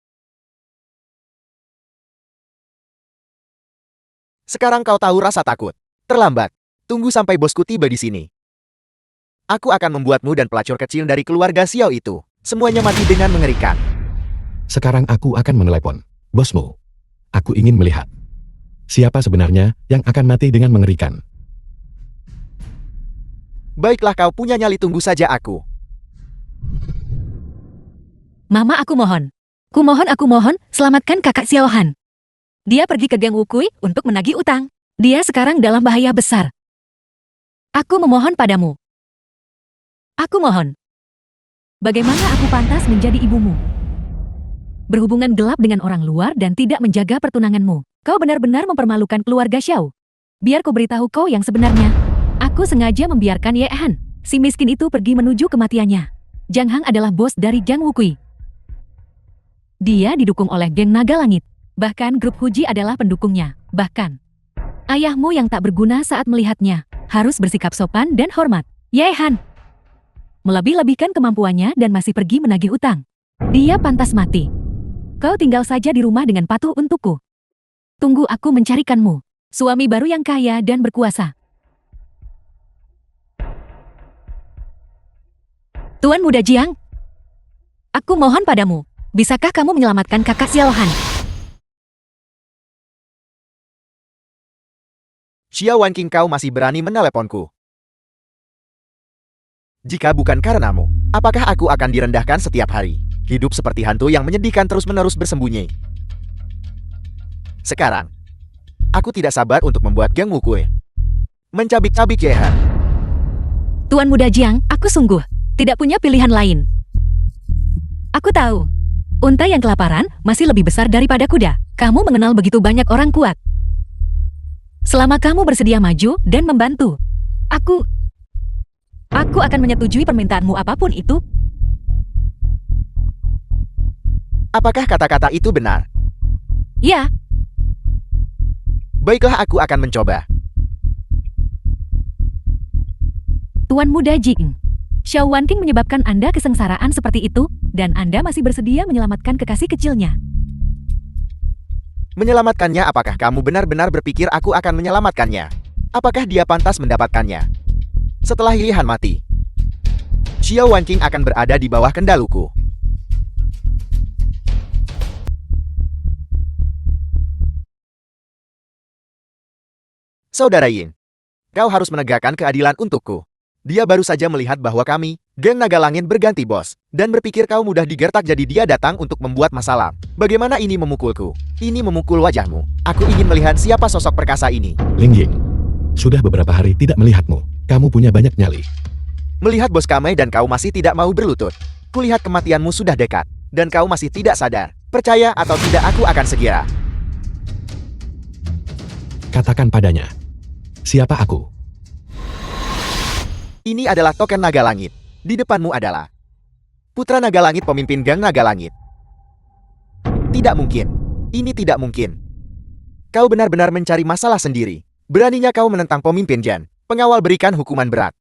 Sekarang kau tahu rasa takut. Terlambat. Tunggu sampai bosku tiba di sini. Aku akan membuatmu dan pelacur kecil dari keluarga Xiao itu semuanya mati dengan mengerikan. Sekarang aku akan menelepon bosmu. Aku ingin melihat siapa sebenarnya yang akan mati dengan mengerikan. Baiklah, kau punya nyali, tunggu saja aku. Mama, aku mohon. Aku mohon, selamatkan Kakak Xiaohan. Dia pergi ke geng Wukui untuk menagih utang. Dia sekarang dalam bahaya besar. Aku memohon padamu. Aku mohon. Bagaimana aku pantas menjadi ibumu? Berhubungan gelap dengan orang luar dan tidak menjaga pertunanganmu. Kau benar-benar mempermalukan keluarga Xiao. Biar ku beritahu kau yang sebenarnya. Aku sengaja membiarkan Ye Han, si miskin itu, pergi menuju kematiannya. Zhang Hang adalah bos dari geng Wukui. Dia didukung oleh geng Naga Langit. Bahkan grup Huji adalah pendukungnya. Bahkan ayahmu yang tak berguna saat melihatnya harus bersikap sopan dan hormat. Ye Han melebih-lebihkan kemampuannya dan masih pergi menagih utang. Dia pantas mati. Kau tinggal saja di rumah dengan patuh untukku. Tunggu aku mencarikanmu suami baru yang kaya dan berkuasa. Tuan Muda Jiang, aku mohon padamu, bisakah kamu menyelamatkan Kakak Xiaohan? Xiao Wanqing, kau masih berani meneleponku? Jika bukan karenamu, apakah aku akan direndahkan setiap hari? Hidup seperti hantu yang menyedihkan, terus-menerus bersembunyi. Sekarang, aku tidak sabar untuk membuat geng Wukui mencabik-cabik Ye Han. Tuan Muda Jiang, aku sungguh tidak punya pilihan lain. Aku tahu, unta yang kelaparan masih lebih besar daripada kuda. Kamu mengenal begitu banyak orang kuat. Selama kamu bersedia maju dan membantu, aku akan menyetujui permintaanmu apapun itu. Apakah kata-kata itu benar? Ya, Baiklah, aku akan mencoba. Tuan Muda Jing, Xiao Wanqing menyebabkan Anda kesengsaraan seperti itu, dan Anda masih bersedia menyelamatkan kekasih kecilnya. Menyelamatkannya? Apakah kamu benar-benar berpikir aku akan menyelamatkannya? Apakah dia pantas mendapatkannya? Setelah Ye Han mati, Xiao Wanqing akan berada di bawah kendaliku. Saudara Yin, kau harus menegakkan keadilan untukku. Dia baru saja melihat bahwa kami, geng naga langit berganti bos, dan berpikir kau mudah digertak jadi dia datang untuk membuat masalah. Bagaimana ini memukulku? Ini memukul wajahmu. Aku ingin melihat siapa sosok perkasa ini. Ling Ying, sudah beberapa hari tidak melihatmu. Kamu punya banyak nyali. Melihat bos kami dan kau masih tidak mau berlutut. Kulihat kematianmu sudah dekat, dan kau masih tidak sadar. Percaya atau tidak aku akan segera. Katakan padanya. Siapa aku? Ini adalah token naga langit. Di depanmu adalah Putra Naga Langit, pemimpin Gang Naga Langit. Tidak mungkin. Ini tidak mungkin. Kau benar-benar mencari masalah sendiri. Beraninya kau menentang pemimpin Jan. Pengawal berikan hukuman berat.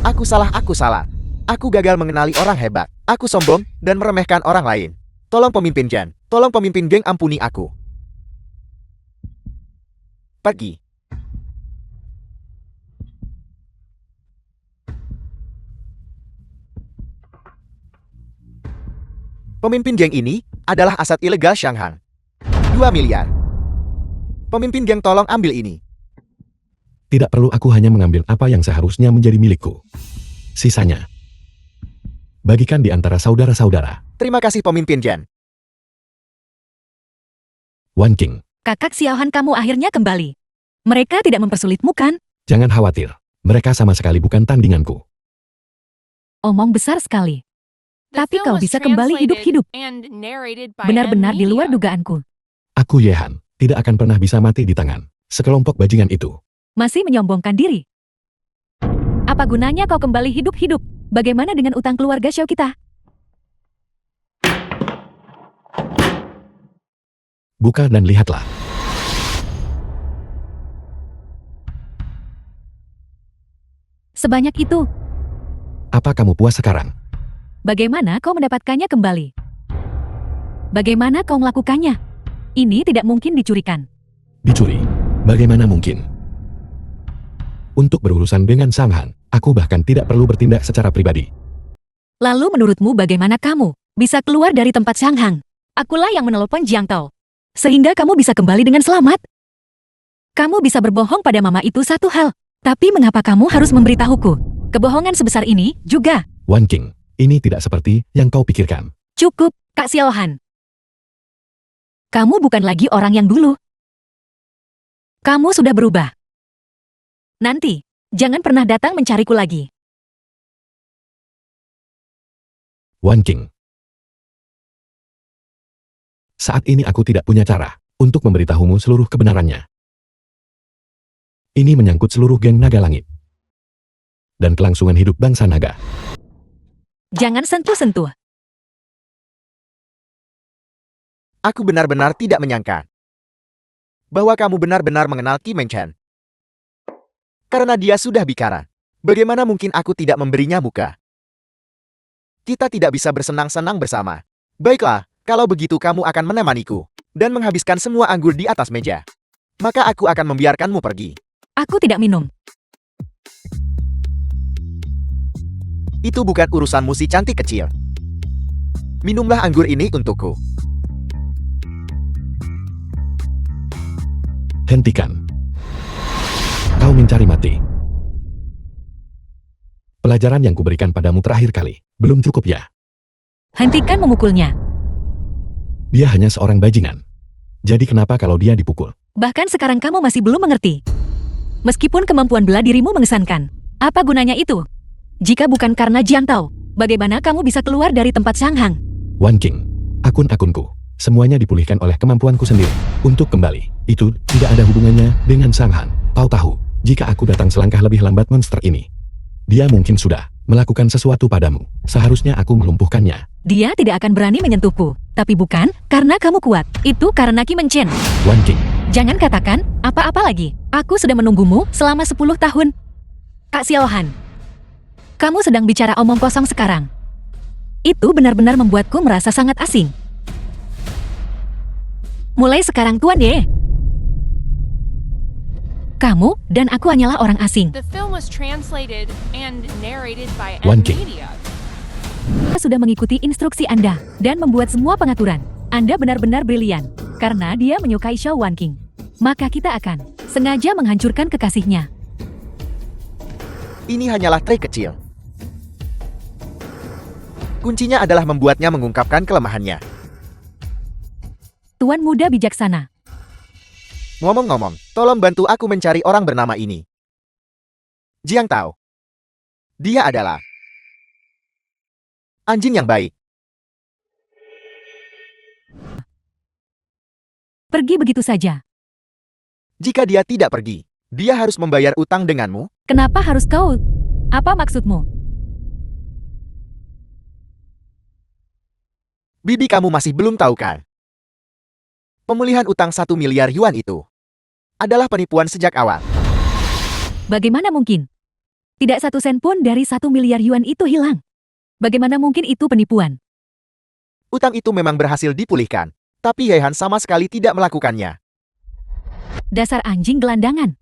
Aku salah, aku salah. Aku gagal mengenali orang hebat. Aku sombong dan meremehkan orang lain. Tolong pemimpin Jan. Tolong pemimpin geng, ampuni aku. Pergi. Pemimpin geng ini adalah aset ilegal Shanghang. 2 miliar. Pemimpin geng, tolong ambil ini. Tidak perlu, aku hanya mengambil apa yang seharusnya menjadi milikku. Sisanya bagikan di antara saudara-saudara. Terima kasih pemimpin Jan. Wan King, Kakak Xiaohan, kamu akhirnya kembali. Mereka tidak mempersulitmu kan? jangan khawatir. Mereka sama sekali bukan tandinganku. Omong besar sekali. The Tapi film kau was bisa kembali translated hidup-hidup. and narrated by Benar-benar di luar M-Media. dugaanku. Aku Yehan, tidak akan pernah bisa mati di tangan sekelompok bajingan itu. Masih menyombongkan diri. Apa gunanya kau kembali hidup-hidup? Bagaimana dengan utang keluarga Xiao kita? Buka dan lihatlah. Sebanyak itu. Apa kamu puas sekarang? Bagaimana kau mendapatkannya kembali? Bagaimana kau melakukannya? Ini tidak mungkin dicurikan. Dicuri? Bagaimana mungkin? Untuk berurusan dengan Sang Han, aku bahkan tidak perlu bertindak secara pribadi. Lalu menurutmu bagaimana kamu bisa keluar dari tempat Shanghang? Akulah yang menelpon Jiang Tao. Sehingga kamu bisa kembali dengan selamat. Kamu bisa berbohong pada mama itu satu hal. Tapi mengapa kamu harus memberitahuku? Kebohongan sebesar ini juga. Wan King, ini tidak seperti yang kau pikirkan. Cukup, Kak Xiaohan. Kamu bukan lagi orang yang dulu. Kamu sudah berubah. Nanti, jangan pernah datang mencariku lagi. Wan King. Saat ini aku tidak punya cara untuk memberitahumu seluruh kebenarannya. Ini menyangkut seluruh geng naga langit. Dan kelangsungan hidup bangsa naga. Jangan sentuh-sentuh. Aku benar-benar tidak menyangka bahwa kamu benar-benar mengenal Kim Chen. Karena dia sudah bicara. Bagaimana mungkin aku tidak memberinya muka? Kita tidak bisa bersenang-senang bersama. Baiklah, kalau begitu kamu akan menemaniku dan menghabiskan semua anggur di atas meja. Maka aku akan membiarkanmu pergi. Aku tidak minum. Itu bukan urusanmu si cantik kecil. Minumlah anggur ini untukku. Hentikan. Kau mencari mati. Pelajaran yang kuberikan padamu terakhir kali, belum cukup ya? Hentikan memukulnya. Dia hanya seorang bajingan. Jadi kenapa kalau dia dipukul? Bahkan sekarang kamu masih belum mengerti. Meskipun kemampuan bela dirimu mengesankan, apa gunanya itu? Jika bukan karena Jiang Tao, bagaimana kamu bisa keluar dari tempat Shanghang? Wan King, akun-akunku, semuanya dipulihkan oleh kemampuanku sendiri. Untuk kembali, itu tidak ada hubungannya dengan Sang Han. Kau tahu, jika aku datang selangkah lebih lambat monster ini, dia mungkin sudah melakukan sesuatu padamu. Seharusnya aku melumpuhkannya. Dia tidak akan berani menyentuhku. Tapi bukan karena kamu kuat. Itu karena Kim Chen. Wan King, Jangan katakan apa-apa lagi. Aku sudah menunggumu selama 10 tahun. Kak Xiaohan, kamu sedang bicara omong kosong sekarang. Itu benar-benar membuatku merasa sangat asing. Mulai sekarang Tuan Ye. Kamu dan aku hanyalah orang asing. The film was translated and narrated by One King. M-Media. Kita sudah mengikuti instruksi Anda dan membuat semua pengaturan. Anda benar-benar brilian. Karena dia menyukai Xiao Wan King. Maka kita akan sengaja menghancurkan kekasihnya. Ini hanyalah trik kecil. Kuncinya adalah membuatnya mengungkapkan kelemahannya. Tuan muda bijaksana. Ngomong-ngomong, tolong bantu aku mencari orang bernama ini. Jiang Tao. Dia adalah anjing yang baik. Pergi begitu saja. Jika dia tidak pergi, dia harus membayar utang denganmu. Kenapa harus kau? Apa maksudmu? Bibi kamu masih belum tahu kan? Pemulihan utang 1 miliar yuan itu adalah penipuan sejak awal. Bagaimana mungkin? Tidak 1 sen pun dari 1 miliar yuan itu hilang. Bagaimana mungkin itu penipuan? Utang itu memang berhasil dipulihkan, tapi Yehan sama sekali tidak melakukannya. Dasar anjing gelandangan.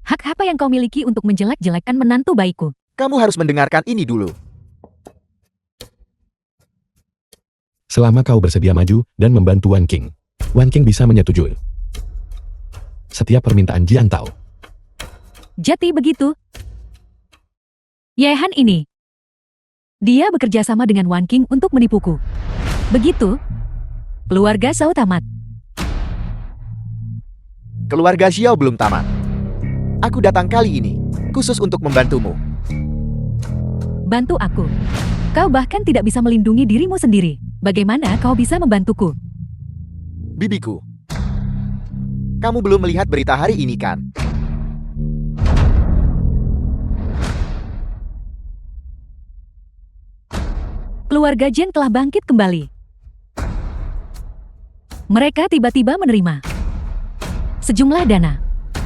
Hak apa yang kau miliki untuk menjelek-jelekkan menantu baikku? Kamu harus mendengarkan ini dulu. Selama kau bersedia maju dan membantu Wan King bisa menyetujui setiap permintaan Jiang Tao. Jati begitu. Yehan ini. Dia bekerja sama dengan Wan King untuk menipuku. Begitu. Keluarga Zhao tamat. Keluarga Xiao belum tamat. Aku datang kali ini, khusus untuk membantumu. Bantu aku. Kau bahkan tidak bisa melindungi dirimu sendiri. Bagaimana kau bisa membantuku? Bibiku. Kamu belum melihat berita hari ini kan? Keluarga Jen telah bangkit kembali. Mereka tiba-tiba menerima sejumlah dana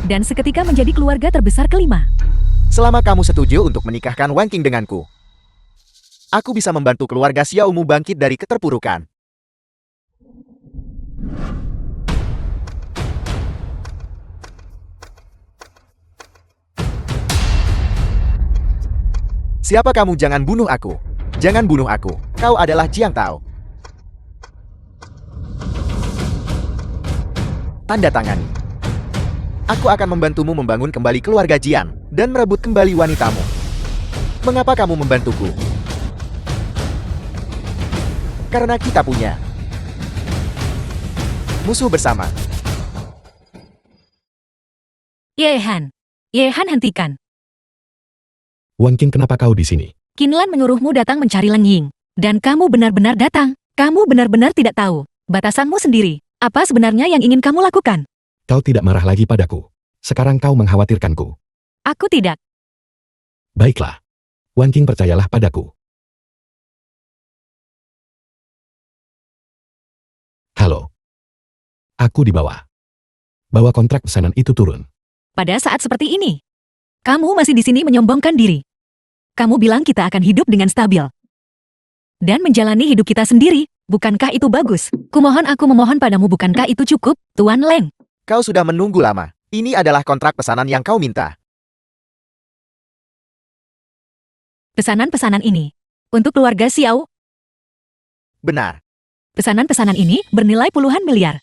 dan seketika menjadi keluarga terbesar kelima. Selama kamu setuju untuk menikahkan Wan King denganku, aku bisa membantu keluarga Xiaomu bangkit dari keterpurukan. Siapa kamu? Jangan bunuh aku. Jangan bunuh aku. Kau adalah Jiang Tao. Tanda tangani. Aku akan membantumu membangun kembali keluarga Jian dan merebut kembali wanitamu. Mengapa kamu membantuku? Karena kita punya musuh bersama. Yehan. Yehan, hentikan. Wan King, kenapa kau di sini? Qinlan menyuruhmu datang mencari Leng Ying. Dan kamu benar-benar datang. Kamu benar-benar tidak tahu batasanmu sendiri. Apa sebenarnya yang ingin kamu lakukan? Kau tidak marah lagi padaku. Sekarang kau mengkhawatirkanku. Aku tidak. Baiklah. Wan King, percayalah padaku. Halo. Aku di bawah. Bawa kontrak pesanan itu turun. Pada saat seperti ini, kamu masih di sini menyombongkan diri. Kamu bilang kita akan hidup dengan stabil. Dan menjalani hidup kita sendiri. Bukankah itu bagus? Aku memohon padamu, bukankah itu cukup, Tuan Leng? Kau sudah menunggu lama. Ini adalah kontrak pesanan yang kau minta. Pesanan-pesanan ini untuk keluarga Xiao. Benar. Pesanan-pesanan ini bernilai puluhan miliar.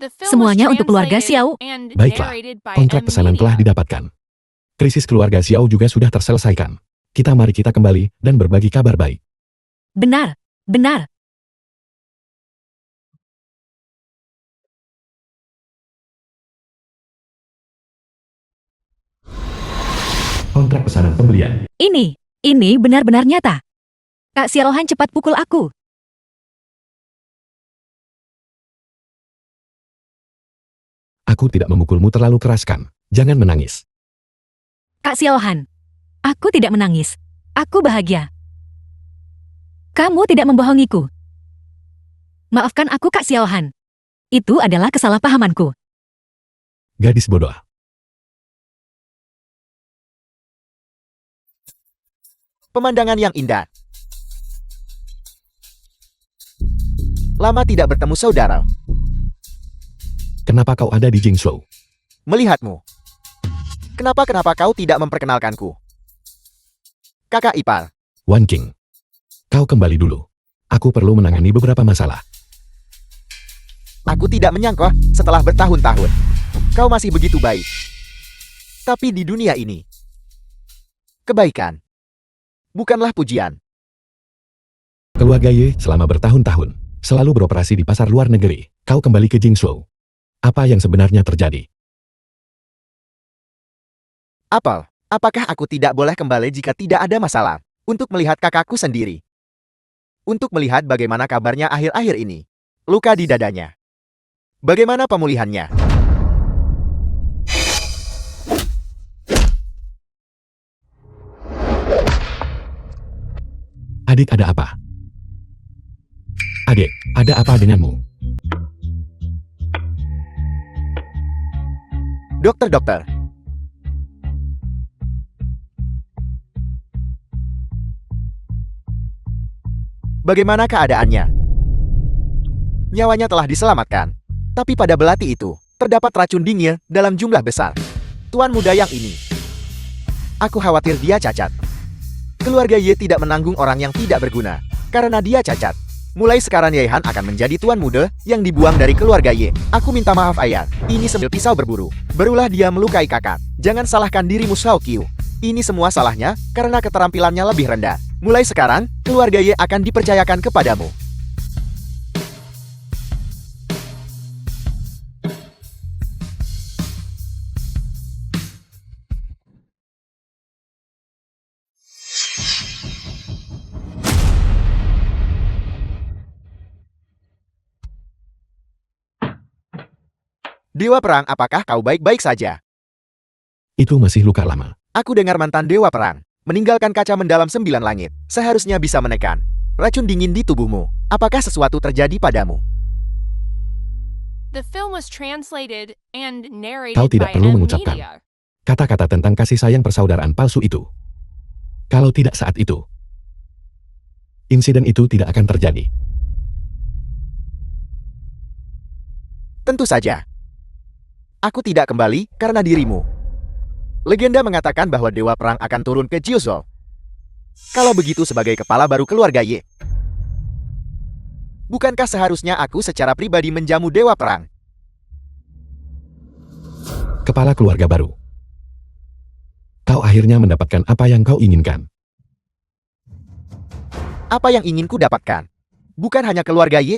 The film Semuanya was untuk keluarga translated Xiao. and Baiklah. narrated by Kontrak M pesanan Media. telah didapatkan. Krisis keluarga Xiao juga sudah terselesaikan. Mari kita kembali dan berbagi kabar baik. Benar, benar. Kontrak pesanan pembelian. Ini benar-benar nyata. Kak Xiaohan, cepat pukul aku. Aku tidak memukulmu terlalu keras kan? Jangan menangis. Kak Xiaohan, aku tidak menangis. Aku bahagia. Kamu tidak membohongiku. Maafkan aku, Kak Xiaohan. Itu adalah kesalahpahamanku. Gadis bodoh. Pemandangan yang indah. Lama tidak bertemu saudara. Kenapa kau ada di Jingzhou? Melihatmu. Kenapa kau tidak memperkenalkanku? Kakak ipar. Wan King. Kau kembali dulu. Aku perlu menangani beberapa masalah. Aku tidak menyangka setelah bertahun-tahun. Kau masih begitu baik. Tapi di dunia ini, kebaikan. Bukanlah pujian. Keluarga Ye selama bertahun-tahun selalu beroperasi di pasar luar negeri. Kau kembali ke Jingzhou. Apa yang sebenarnya terjadi? Apel, apakah aku tidak boleh kembali jika tidak ada masalah? Untuk melihat kakakku sendiri. Untuk melihat bagaimana kabarnya akhir-akhir ini. Luka di dadanya. Bagaimana pemulihannya? Adik, ada apa? Adik, ada apa denganmu? Dokter. Bagaimana keadaannya? Nyawanya telah diselamatkan. Tapi pada belati itu, terdapat racun dingin dalam jumlah besar. Tuan muda yang ini. Aku khawatir dia cacat. Keluarga Ye tidak menanggung orang yang tidak berguna. Karena dia cacat. Mulai sekarang Ye Han akan menjadi tuan muda yang dibuang dari keluarga Ye. Aku minta maaf ayah. Ini sambil pisau berburu. Barulah dia melukai kakak. Jangan salahkan dirimu Shao Qiu. Ini semua salahnya karena keterampilannya lebih rendah. Mulai sekarang, keluarga Ye akan dipercayakan kepadamu. Dewa Perang, apakah kau baik-baik saja? Itu masih luka lama. Aku dengar mantan Dewa Perang meninggalkan kaca mendalam 9 langit. Seharusnya bisa menekan racun dingin di tubuhmu. Apakah sesuatu terjadi padamu? The film was translated and narrated Kau tidak by perlu M mengucapkan Media. kata-kata tentang kasih sayang persaudaraan palsu itu. Kalau tidak saat itu, insiden itu tidak akan terjadi. Tentu saja. Aku tidak kembali karena dirimu. Legenda mengatakan bahwa Dewa Perang akan turun ke Jiuzhou. Kalau begitu sebagai kepala baru keluarga Ye, bukankah seharusnya aku secara pribadi menjamu Dewa Perang? Kepala keluarga baru. Kau akhirnya mendapatkan apa yang kau inginkan. Apa yang ingin ku dapatkan? Bukan hanya keluarga Ye.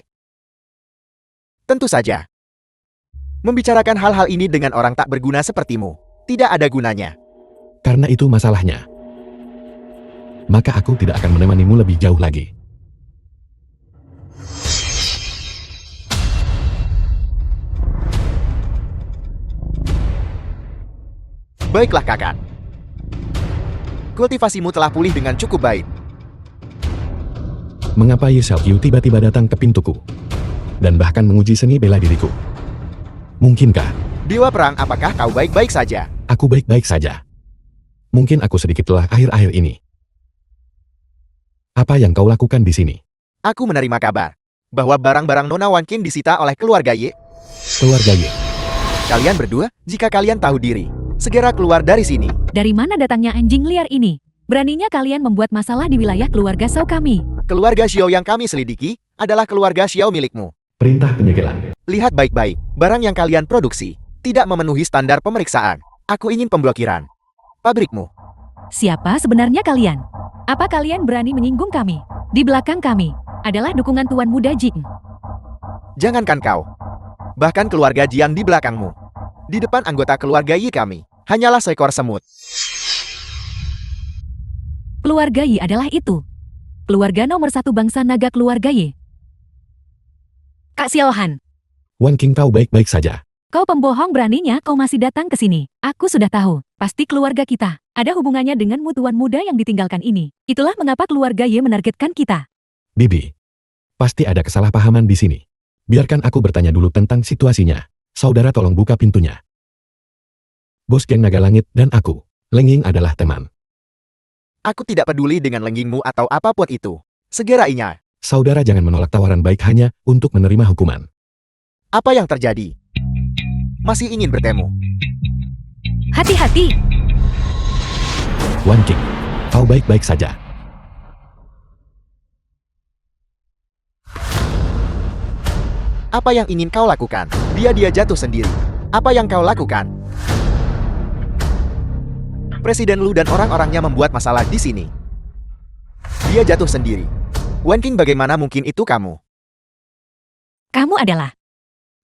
Tentu saja. Membicarakan hal-hal ini dengan orang tak berguna sepertimu tidak ada gunanya. Karena itu masalahnya. Maka aku tidak akan menemanimu lebih jauh lagi. Baiklah kakak. Kultivasimu telah pulih dengan cukup baik. Mengapa Ye Xiaoqiu tiba-tiba datang ke pintuku? Dan bahkan menguji seni bela diriku? Mungkinkah? Dewa Perang, apakah kau baik-baik saja? Aku baik-baik saja. Mungkin aku sedikit lelah akhir-akhir ini. Apa yang kau lakukan di sini? Aku menerima kabar bahwa barang-barang Nona Wan Qin disita oleh keluarga Ye. Keluarga Ye. Kalian berdua, jika kalian tahu diri, segera keluar dari sini. Dari mana datangnya anjing liar ini? Beraninya kalian membuat masalah di wilayah keluarga Shao kami. Keluarga Xiao yang kami selidiki adalah keluarga Xiao milikmu. Perintah penyegelan. Lihat baik-baik, barang yang kalian produksi tidak memenuhi standar pemeriksaan. Aku ingin pemblokiran pabrikmu. Siapa sebenarnya kalian? Apa kalian berani menyinggung kami? Di belakang kami adalah dukungan Tuan Muda Jing. Jangankan kau, bahkan keluarga Jiang di belakangmu. Di depan anggota keluarga Yi kami, hanyalah seekor semut. Keluarga Yi adalah itu. Keluarga nomor 1 bangsa naga keluarga Yi. Kak Xiaohan, Wan Qing, kau baik-baik saja. kau pembohong, beraninya kau masih datang ke sini. Aku sudah tahu, pasti keluarga kita ada hubungannya denganmu Tuan Muda yang ditinggalkan ini. Itulah mengapa keluarga Ye menargetkan kita. Bibi, pasti ada kesalahpahaman di sini. Biarkan aku bertanya dulu tentang situasinya. Saudara, tolong buka pintunya. Bos geng Naga Langit dan aku, Lengying, adalah teman. Aku tidak peduli dengan lenggingmu atau apapun itu. Segera ingat, Saudara jangan menolak tawaran baik hanya untuk menerima hukuman. apa yang terjadi? Masih ingin bertemu? Hati-hati, Wan Qing, kau baik-baik saja. Apa yang ingin kau lakukan? Dia jatuh sendiri. Apa yang kau lakukan? Presiden Lu dan orang-orangnya membuat masalah di sini. Dia jatuh sendiri. Wan King, bagaimana mungkin itu kamu? Kamu adalah...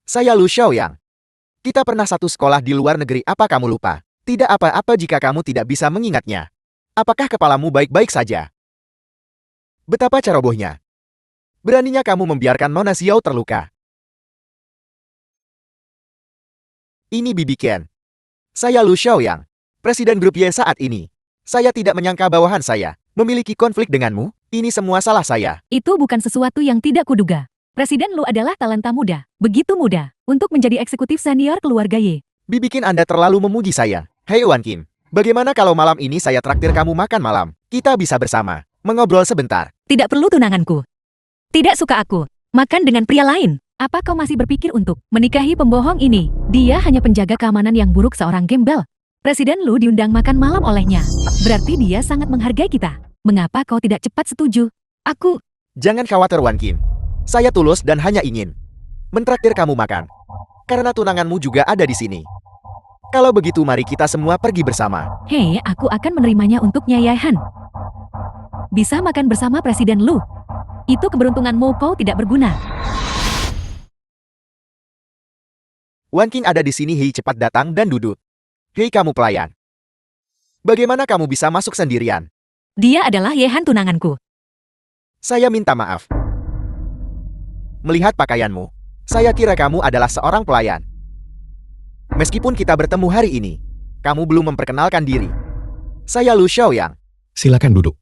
Saya Lu Xiaoyang. Kita pernah satu sekolah di luar negeri, apa kamu lupa? Tidak apa-apa jika kamu tidak bisa mengingatnya. Apakah kepalamu baik-baik saja? Betapa cerobohnya. Beraninya kamu membiarkan Nona Xiao terluka. Ini Bibi Qian. Saya Lu Xiaoyang, Presiden Grup Y saat ini. Saya tidak menyangka bawahan saya memiliki konflik denganmu. Ini semua salah saya. Itu bukan sesuatu yang tidak kuduga. Presiden Lu adalah talenta muda, begitu muda, untuk menjadi eksekutif senior keluarga Y. Bibi Qian, Anda terlalu memuji saya. Hei Wan King, bagaimana kalau malam ini saya traktir kamu makan malam? Kita bisa bersama, mengobrol sebentar. Tidak perlu tunanganku. Tidak suka aku makan dengan pria lain. Apa kau masih berpikir untuk menikahi pembohong ini? Dia hanya penjaga keamanan yang buruk seorang gembel. Presiden Lu diundang makan malam olehnya. Berarti dia sangat menghargai kita. Mengapa kau tidak cepat setuju? Aku... Jangan khawatir Wan King. Saya tulus dan hanya ingin mentraktir kamu makan. Karena tunanganmu juga ada di sini. Kalau begitu mari kita semua pergi bersama. Hei, aku akan menerimanya untuk Nyai Han. Bisa makan bersama Presiden Lu. Itu keberuntunganmu, kau tidak berguna. Wan King ada di sini. Hei, cepat datang dan duduk. Hei kamu pelayan. Bagaimana kamu bisa masuk sendirian? Dia adalah Yehan tunanganku. Saya minta maaf. Melihat pakaianmu, saya kira kamu adalah seorang pelayan. Meskipun kita bertemu hari ini, kamu belum memperkenalkan diri. Saya Lu Xiaoyang. Silakan duduk.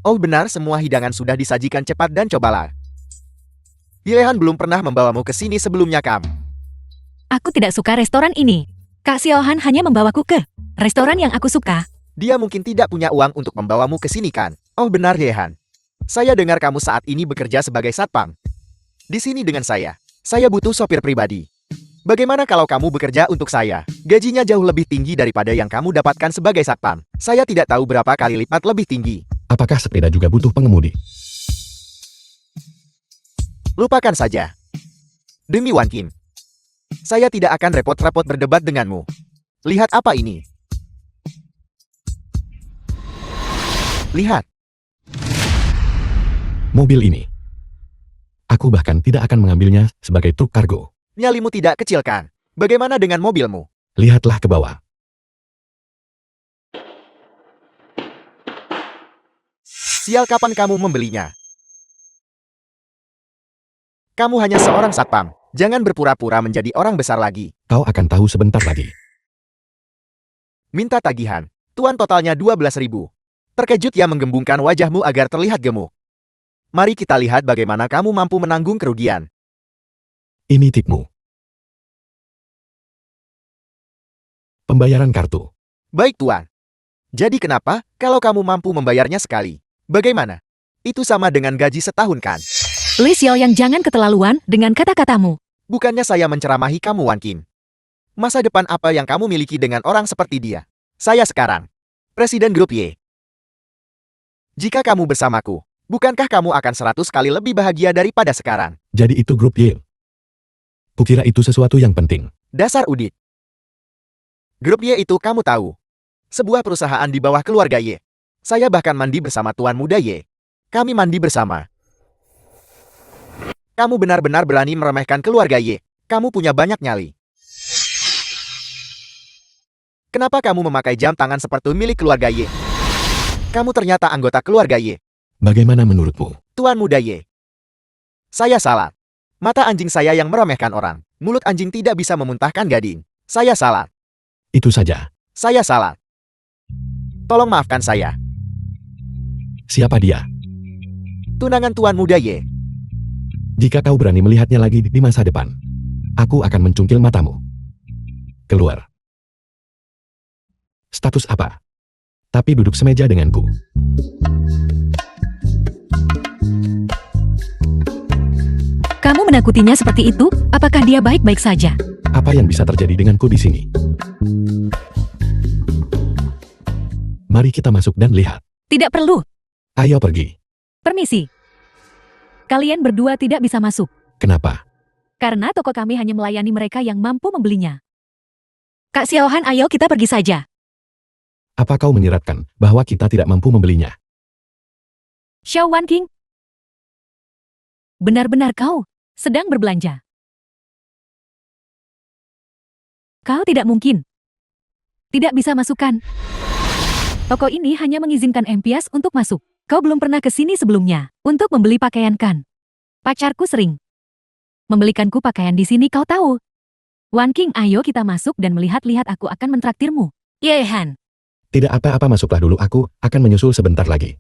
Oh benar, semua hidangan sudah disajikan, cepat dan cobalah. Yehan belum pernah membawamu ke sini sebelumnya, Kam. Aku tidak suka restoran ini. Kak Xiaohan hanya membawaku ke restoran yang aku suka. Dia mungkin tidak punya uang untuk membawamu ke sini, kan? Oh benar, Yehan. Saya dengar kamu saat ini bekerja sebagai satpam. Di sini dengan saya. Saya butuh sopir pribadi. Bagaimana kalau kamu bekerja untuk saya? Gajinya jauh lebih tinggi daripada yang kamu dapatkan sebagai satpam. Saya tidak tahu berapa kali lipat lebih tinggi. Apakah sepeda juga butuh pengemudi? Lupakan saja. Demi Wan King, saya tidak akan repot-repot berdebat denganmu. Lihat apa ini. Lihat. Mobil ini. Aku bahkan tidak akan mengambilnya sebagai truk kargo. Nyalimu tidak kecil, kan? Bagaimana dengan mobilmu? Lihatlah ke bawah. Sial, kapan kamu membelinya? Kamu hanya seorang satpam. Jangan berpura-pura menjadi orang besar lagi. Kau akan tahu sebentar lagi. Minta tagihan. Tuan, totalnya 12.000. Terkejut ya menggembungkan wajahmu agar terlihat gemuk. Mari kita lihat bagaimana kamu mampu menanggung kerugian. Ini tipmu. Pembayaran kartu. Baik, Tuan. Jadi kenapa kalau kamu mampu membayarnya sekali? Bagaimana? Itu sama dengan gaji setahun, kan? Li Xiao yang jangan keterlaluan dengan kata-katamu. Bukannya saya menceramahi kamu, Wan King. Masa depan apa yang kamu miliki dengan orang seperti dia? Saya sekarang Presiden Grup Y. Jika kamu bersamaku, bukankah kamu akan 100 kali lebih bahagia daripada sekarang? Jadi itu grup Y. Kukira itu sesuatu yang penting. Dasar udit. Grup Y itu kamu tahu. Sebuah perusahaan di bawah keluarga Y. Saya bahkan mandi bersama Tuan Muda Y. Kami mandi bersama. Kamu benar-benar berani meremehkan keluarga Y. Kamu punya banyak nyali. Kenapa kamu memakai jam tangan seperti milik keluarga Y? Kamu ternyata anggota keluarga Y. Bagaimana menurutmu? Tuan Muda Y. Saya salah. Mata anjing saya yang meremehkan orang. Mulut anjing tidak bisa memuntahkan gading. Saya salah. Itu saja. Saya salah. Tolong maafkan saya. Siapa dia? Tunangan Tuan Muda Y. Jika kau berani melihatnya lagi di masa depan, aku akan mencungkil matamu. Keluar. Status apa? Tapi duduk semeja denganku. Kamu menakutinya seperti itu? Apakah dia baik-baik saja? Apa yang bisa terjadi denganku di sini? Mari kita masuk dan lihat. Tidak perlu. Ayo pergi. Permisi. Kalian berdua tidak bisa masuk. Kenapa? Karena toko kami hanya melayani mereka yang mampu membelinya. Kak Xiaohan, ayo kita pergi saja. Apa kau menyiratkan bahwa kita tidak mampu membelinya? Xiao Wanqing. Benar-benar kau sedang berbelanja. Kau tidak mungkin. Tidak bisa masukkan. Toko ini hanya mengizinkan empias untuk masuk. Kau belum pernah ke sini sebelumnya untuk membeli pakaian kan? Pacarku sering membelikanku pakaian di sini, kau tahu. Wanqing, ayo kita masuk dan melihat-lihat, aku akan mentraktirmu. Yehan. Tidak apa-apa, masuklah dulu, aku akan menyusul sebentar lagi.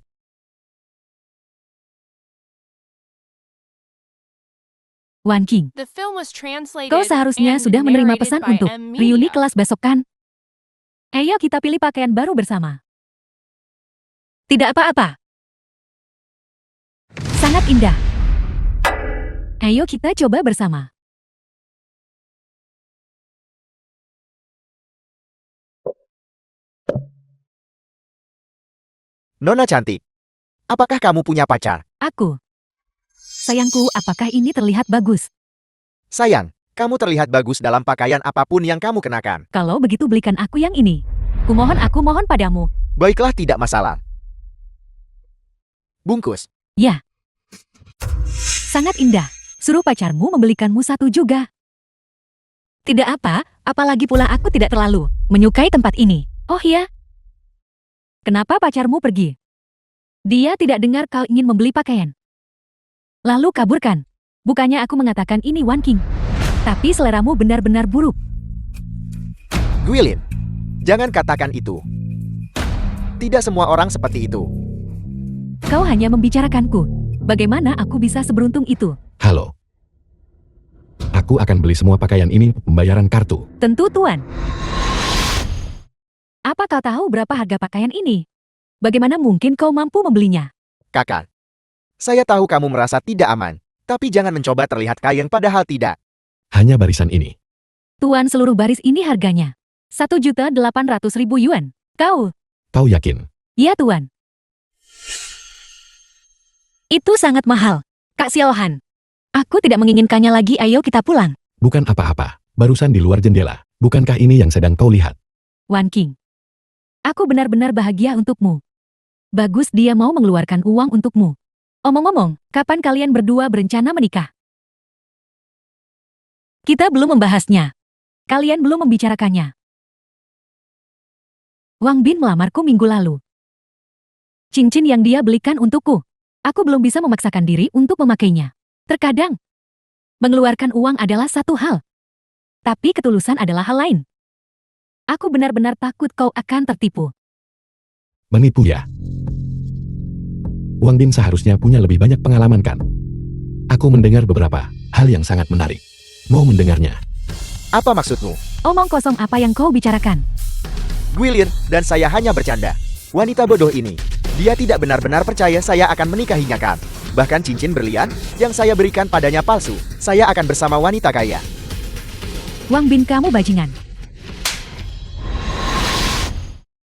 Wanqing, The film was translated kau seharusnya and sudah menerima narrated pesan by untuk M reuni Media. kelas besok kan? Ayo kita pilih pakaian baru bersama. Tidak apa-apa. Sangat indah. Ayo kita coba bersama. Nona cantik. Apakah kamu punya pacar? Aku. Sayangku, apakah ini terlihat bagus? Sayang, kamu terlihat bagus dalam pakaian apapun yang kamu kenakan. Kalau begitu belikan aku yang ini. Aku mohon padamu. Baiklah, tidak masalah. Bungkus. Ya. Sangat indah. Suruh pacarmu membelikanmu satu juga. Tidak apa, apalagi pula aku tidak terlalu menyukai tempat ini. Oh ya. Kenapa pacarmu pergi? Dia tidak dengar kau ingin membeli pakaian. Lalu kaburkan. Bukannya aku mengatakan ini Wanqing. Tapi seleramu benar-benar buruk. Guilin, jangan katakan itu. Tidak semua orang seperti itu. Kau hanya membicarakanku. Bagaimana aku bisa seberuntung itu? Halo. Aku akan beli semua pakaian ini pembayaran kartu. Tentu Tuan. Apa kau tahu berapa harga pakaian ini? Bagaimana mungkin kau mampu membelinya? Kakak, saya tahu kamu merasa tidak aman, tapi jangan mencoba terlihat kaya padahal tidak. Hanya barisan ini. Tuan, seluruh baris ini harganya 1.800.000 yuan. Kau? Kau yakin? Ya Tuan. Itu sangat mahal. Kak Xiaohan. Aku tidak menginginkannya lagi, ayo kita pulang. Bukan apa-apa. Barusan di luar jendela. Bukankah ini yang sedang kau lihat? Wanqing. Aku benar-benar bahagia untukmu. Bagus dia mau mengeluarkan uang untukmu. Omong-omong, kapan kalian berdua berencana menikah? Kita belum membahasnya. Kalian belum membicarakannya. Wang Bin melamarku minggu lalu. Cincin yang dia belikan untukku. Aku belum bisa memaksakan diri untuk memakainya. Terkadang, mengeluarkan uang adalah satu hal. Tapi ketulusan adalah hal lain. Aku benar-benar takut kau akan tertipu. Menipu ya? Wang Bin seharusnya punya lebih banyak pengalaman kan? Aku mendengar beberapa hal yang sangat menarik. Mau mendengarnya? Apa maksudmu? Omong kosong apa yang kau bicarakan? Guilin dan saya hanya bercanda. Wanita bodoh ini, dia tidak benar-benar percaya saya akan menikahinya kan? Bahkan cincin berlian yang saya berikan padanya palsu. Saya akan bersama wanita kaya. Wang Bin, kamu bajingan.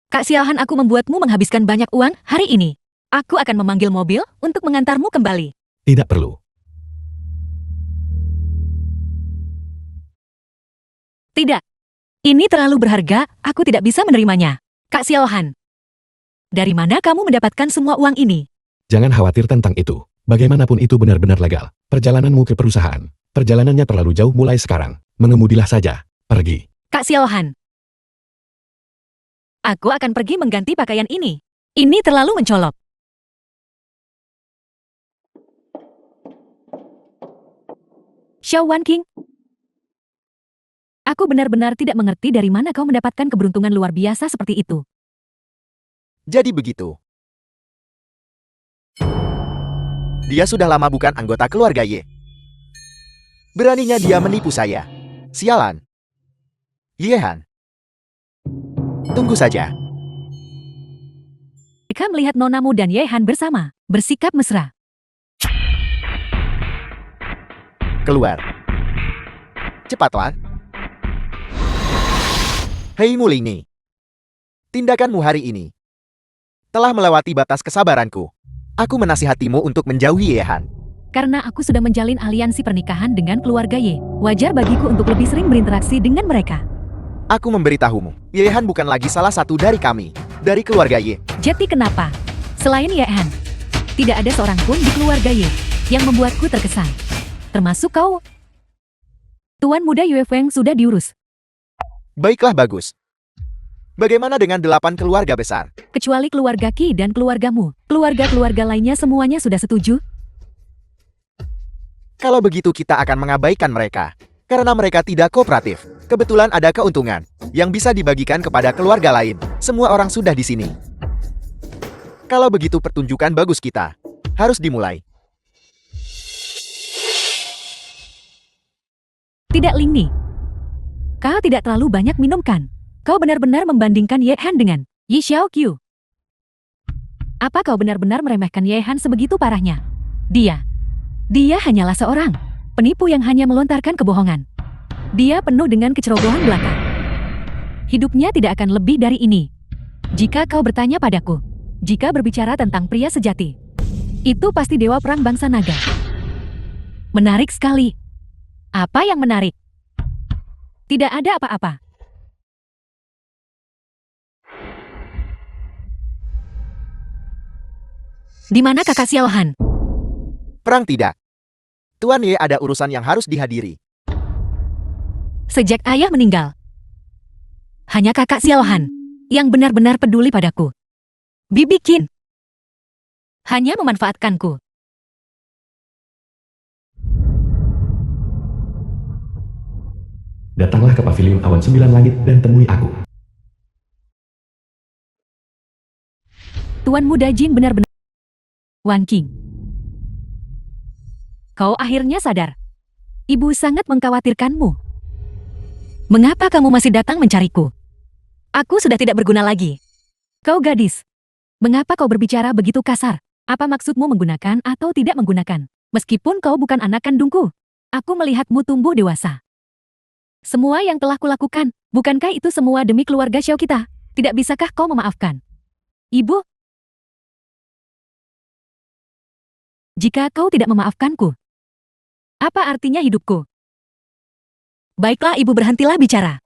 Kak Xiaohan, aku membuatmu menghabiskan banyak uang hari ini. Aku akan memanggil mobil untuk mengantarmu kembali. Tidak perlu. Tidak. Ini terlalu berharga, aku tidak bisa menerimanya. Kak Xiaohan. Dari mana kamu mendapatkan semua uang ini? Jangan khawatir tentang itu. Bagaimanapun itu benar-benar legal. Perjalananmu ke perusahaan. Perjalanannya terlalu jauh mulai sekarang. Mengemudilah saja. Pergi. Kak Xiaohan. Aku akan pergi mengganti pakaian ini. Ini terlalu mencolok. Xiao Wanqing. Aku benar-benar tidak mengerti dari mana kau mendapatkan keberuntungan luar biasa seperti itu. Jadi begitu. Dia sudah lama bukan anggota keluarga Ye. Beraninya dia menipu saya. Sialan. Yehan. Tunggu saja. Jika melihat nonamu dan Yehan bersama, bersikap mesra. Keluar. Cepatlah. Hei Mulini. Tindakanmu hari ini telah melewati batas kesabaranku. Aku menasihatimu untuk menjauhi Yehan. Karena aku sudah menjalin aliansi pernikahan dengan keluarga Ye, wajar bagiku untuk lebih sering berinteraksi dengan mereka. Aku memberitahumu, Yehan bukan lagi salah satu dari kami, dari keluarga Ye. Jadi kenapa? Selain Yehan, tidak ada seorang pun di keluarga Ye yang membuatku terkesan. Termasuk kau. Tuan muda Yue Feng sudah diurus. Baiklah, bagus. Bagaimana dengan 8 keluarga besar? Kecuali keluarga Qi dan keluargamu. Keluarga-keluarga lainnya semuanya sudah setuju. Kalau begitu kita akan mengabaikan mereka. Karena mereka tidak kooperatif. Kebetulan ada keuntungan yang bisa dibagikan kepada keluarga lain. Semua orang sudah di sini. Kalau begitu pertunjukan bagus kita. Harus dimulai. Tidak, Lingni. Kau tidak terlalu banyak minum kan? Kau benar-benar membandingkan Yehan dengan Yi Xiaoqiu. Apa kau benar-benar meremehkan Yehan sebegitu parahnya? Dia hanyalah seorang penipu yang hanya melontarkan kebohongan. Dia penuh dengan kecerobohan belaka. Hidupnya tidak akan lebih dari ini. Jika kau bertanya padaku, jika berbicara tentang pria sejati, itu pasti dewa perang bangsa naga. Menarik sekali. Apa yang menarik? Tidak ada apa-apa. Di mana kakak Xiaohan? Perang tidak. Tuan Ye ada urusan yang harus dihadiri. Sejak ayah meninggal, hanya kakak Xiaohan yang benar-benar peduli padaku. Bibi Qin hanya memanfaatkanku. Datanglah ke pavilion awan 9 langit dan temui aku. Tuan muda Jing benar-benar. Wan Qing, kau akhirnya sadar. Ibu sangat mengkhawatirkanmu. Mengapa kamu masih datang mencariku? Aku sudah tidak berguna lagi. Kau gadis, mengapa kau berbicara begitu kasar? Apa maksudmu menggunakan atau tidak menggunakan? Meskipun kau bukan anak kandungku, aku melihatmu tumbuh dewasa. Semua yang telah kulakukan, bukankah itu semua demi keluarga Xiao kita? Tidak bisakah kau memaafkan? Ibu, jika kau tidak memaafkanku, apa artinya hidupku? Baiklah, ibu, berhentilah bicara.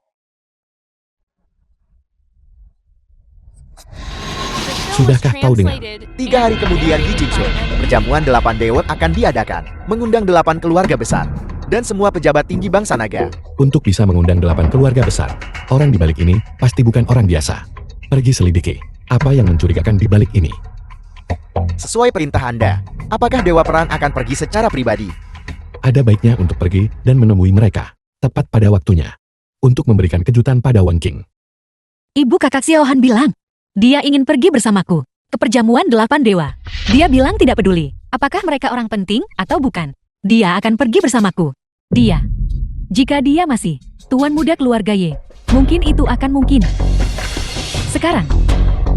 Sudahkah kau dengar? 3 hari kemudian di Jinzhou, perjamuan 8 dewa akan diadakan, mengundang 8 keluarga besar, dan semua pejabat tinggi bangsa naga. Untuk bisa mengundang 8 keluarga besar, orang di balik ini pasti bukan orang biasa. Pergi selidiki, apa yang mencurigakan di balik ini? Sesuai perintah Anda, apakah Dewa Perang akan pergi secara pribadi? Ada baiknya untuk pergi dan menemui mereka, tepat pada waktunya, untuk memberikan kejutan pada Wan Qing. Ibu kakak Xiaohan bilang, dia ingin pergi bersamaku ke perjamuan 8 dewa. Dia bilang tidak peduli, apakah mereka orang penting atau bukan. Dia akan pergi bersamaku. Jika dia masih tuan muda keluarga Ye, mungkin itu akan mungkin. Sekarang,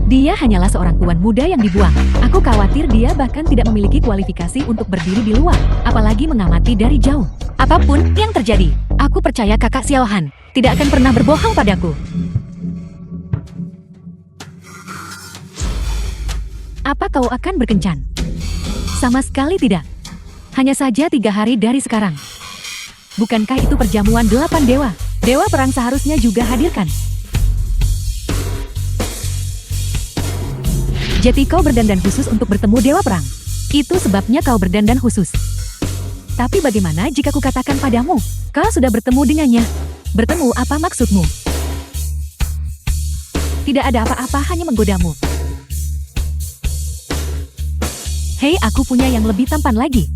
dia hanyalah seorang tuan muda yang dibuang. Aku khawatir dia bahkan tidak memiliki kualifikasi untuk berdiri di luar, apalagi mengamati dari jauh. Apapun yang terjadi, aku percaya kakak Xiaohan tidak akan pernah berbohong padaku. Apa kau akan berkencan? Sama sekali tidak. Hanya saja 3 hari dari sekarang. Bukankah itu perjamuan 8 dewa? Dewa perang seharusnya juga hadirkan. Jadi kau berdandan khusus untuk bertemu dewa perang. Itu sebabnya kau berdandan khusus. Tapi bagaimana jika kukatakan padamu, kau sudah bertemu dengannya? Bertemu apa maksudmu? Tidak ada apa-apa, hanya menggodamu. Hei, aku punya yang lebih tampan lagi.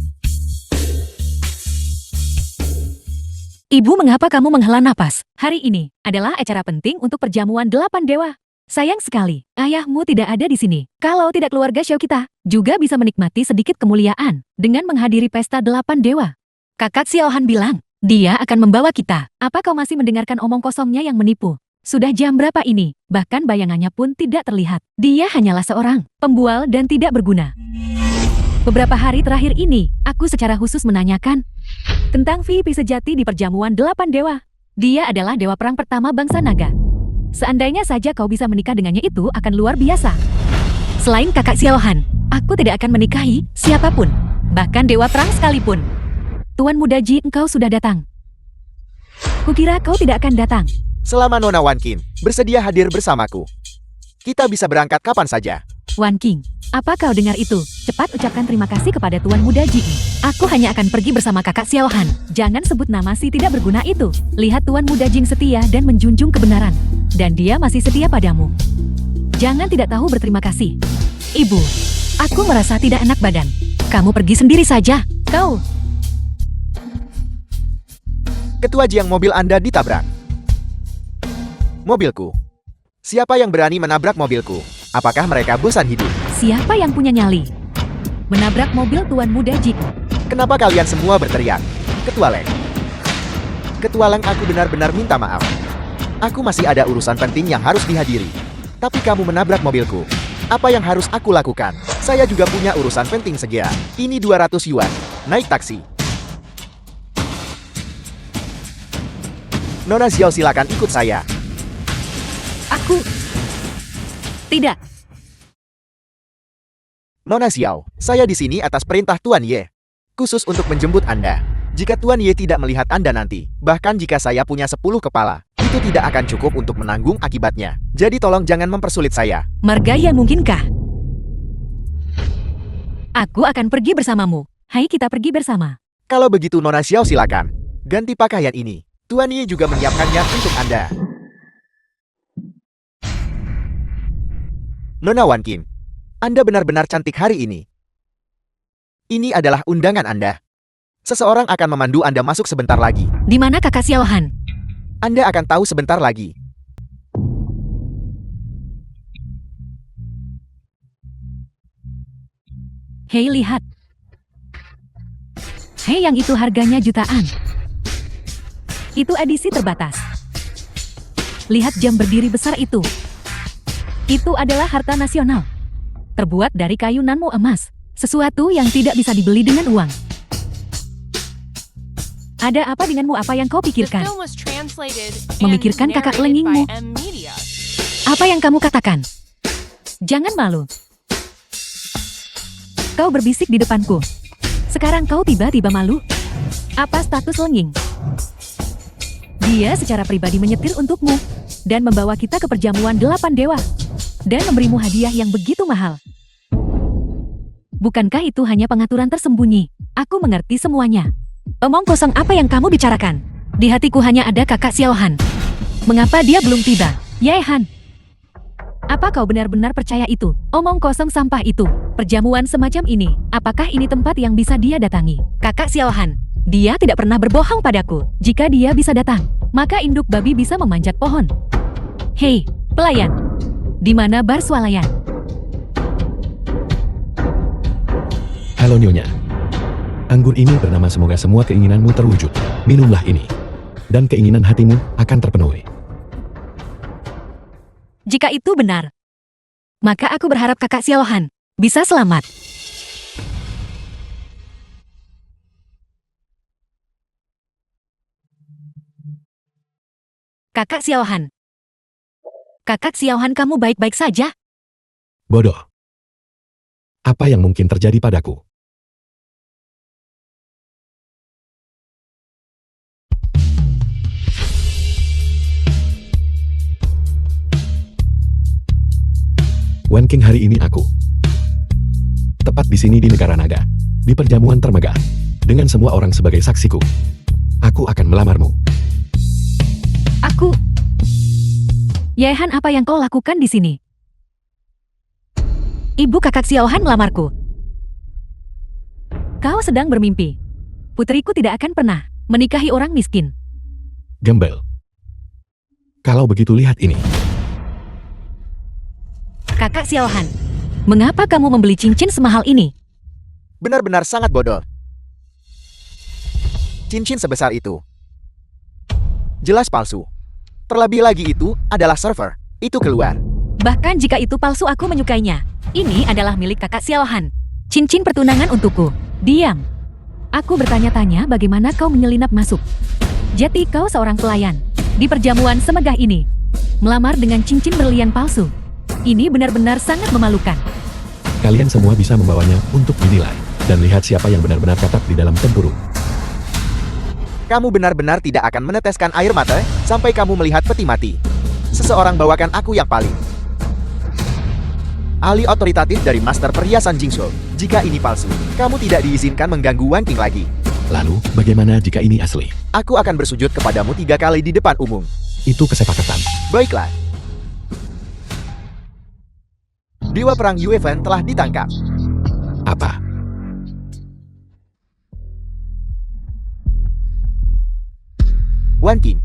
Ibu, mengapa kamu menghela napas? Hari ini adalah acara penting untuk perjamuan 8 dewa. Sayang sekali, ayahmu tidak ada di sini. Kalau tidak, keluarga Xiao kita juga bisa menikmati sedikit kemuliaan dengan menghadiri pesta 8 dewa. Kakak Xiaohan bilang, dia akan membawa kita. Apa kau masih mendengarkan omong kosongnya yang menipu? Sudah jam berapa ini? Bahkan bayangannya pun tidak terlihat. Dia hanyalah seorang pembual dan tidak berguna. Beberapa hari terakhir ini, aku secara khusus menanyakan tentang VIP sejati di perjamuan 8 dewa. Dia adalah dewa perang pertama bangsa naga. Seandainya saja kau bisa menikah dengannya, itu akan luar biasa. Selain kakak Xiaohan, aku tidak akan menikahi siapapun, bahkan dewa perang sekalipun. Tuan muda Ji, engkau sudah datang. Kukira kau tidak akan datang. Selama Nona Wan Qin bersedia hadir bersamaku, kita bisa berangkat kapan saja. Wan King, apa kau dengar itu? Cepat ucapkan terima kasih kepada Tuan Muda Ji. Aku hanya akan pergi bersama kakak Xiao Han. Jangan sebut nama si tidak berguna itu. Lihat Tuan Muda Jing setia dan menjunjung kebenaran. Dan dia masih setia padamu. Jangan tidak tahu berterima kasih. Ibu, aku merasa tidak enak badan. Kamu pergi sendiri saja. Kau. Ketua Jiang, mobil Anda ditabrak. Mobilku. Siapa yang berani menabrak mobilku? Apakah mereka bosan hidup? Siapa yang punya nyali? Menabrak mobil Tuan Muda Ji. Kenapa kalian semua berteriak? Ketua Leng. Ketua Leng, aku benar-benar minta maaf. Aku masih ada urusan penting yang harus dihadiri. Tapi kamu menabrak mobilku. Apa yang harus aku lakukan? Saya juga punya urusan penting segera. Ini 200 yuan. Naik taksi. Nona Xiao, silakan ikut saya. Aku. Tidak. Nona Xiao, saya di sini atas perintah Tuan Ye. Khusus untuk menjemput Anda. Jika Tuan Ye tidak melihat Anda nanti, bahkan jika saya punya 10 kepala, itu tidak akan cukup untuk menanggung akibatnya. Jadi tolong jangan mempersulit saya. Margaya, mungkinkah? Aku akan pergi bersamamu. Hai, kita pergi bersama. Kalau begitu Nona Xiao, silakan. Ganti pakaian ini. Tuan Ye juga menyiapkannya untuk Anda. Nona Wan Qin, Anda benar-benar cantik hari ini. Ini adalah undangan Anda. Seseorang akan memandu Anda masuk sebentar lagi. Di mana kakak Xiao Han? Anda akan tahu sebentar lagi. Hei, lihat. Hei, yang itu harganya jutaan. Itu edisi terbatas. Lihat jam berdiri besar itu. Itu adalah harta nasional. Terbuat dari kayu nanmu emas. Sesuatu yang tidak bisa dibeli dengan uang. Ada apa denganmu? Apa yang kau The pikirkan? film was translated Memikirkan and kakak narrated lengingmu. by M Media. Apa yang kamu katakan? Jangan malu. Kau berbisik di depanku. Sekarang kau tiba-tiba malu? Apa status Lenging? Dia secara pribadi menyetir untukmu dan membawa kita ke perjamuan 8 dewa dan memberimu hadiah yang begitu mahal. Bukankah itu hanya pengaturan tersembunyi? Aku mengerti semuanya. Omong kosong apa yang kamu bicarakan? Di hatiku hanya ada kakak Xiao Han. Mengapa dia belum tiba? Ye Han. Apa kau benar-benar percaya itu? Omong kosong sampah itu. Perjamuan semacam ini, apakah ini tempat yang bisa dia datangi? Kakak Xiao Han. Dia tidak pernah berbohong padaku. Jika dia bisa datang, maka induk babi bisa memanjat pohon. Hei, pelayan. Di mana bar swalayan? Halo Nyonya. Anggur ini bernama semoga semua keinginanmu terwujud. Minumlah ini. Dan keinginan hatimu akan terpenuhi. Jika itu benar, maka aku berharap kakak Xiao Han bisa selamat. Kakak Xiao Han. Kakak Xiao Han, kamu baik-baik saja? Bodoh. Apa yang mungkin terjadi padaku? Wan King, hari ini aku tepat di sini di negara naga, di perjamuan termegah, dengan semua orang sebagai saksiku. Aku akan melamarmu. Aku... Ye Han, apa yang kau lakukan di sini? Ibu kakak Xiao Han melamarku. Kau sedang bermimpi. Putriku tidak akan pernah menikahi orang miskin. Gembel. Kalau begitu lihat ini. Kakak Xiao Han, mengapa kamu membeli cincin semahal ini? Benar-benar sangat bodoh. Cincin sebesar itu jelas palsu. Terlebih lagi itu adalah server. Itu keluar. Bahkan jika itu palsu, aku menyukainya. Ini adalah milik kakak Xiao Han. Cincin pertunangan untukku. Diam. Aku bertanya-tanya bagaimana kau menyelinap masuk. Jadi kau seorang pelayan di perjamuan semegah ini, melamar dengan cincin berlian palsu. Ini benar-benar sangat memalukan. Kalian semua bisa membawanya untuk dinilai. Dan lihat siapa yang benar-benar katak di dalam tempurung. Kamu benar-benar tidak akan meneteskan air mata sampai kamu melihat peti mati. Seseorang bawakan aku yang paling. Ahli otoritatif dari Master Perhiasan Jingzhou. Jika ini palsu, kamu tidak diizinkan mengganggu Wan Qing lagi. Lalu, bagaimana jika ini asli? Aku akan bersujud kepadamu 3 kali di depan umum. Itu kesepakatan. Baiklah. Dewa Perang Yue Fan telah ditangkap. Apa? Wan Qing,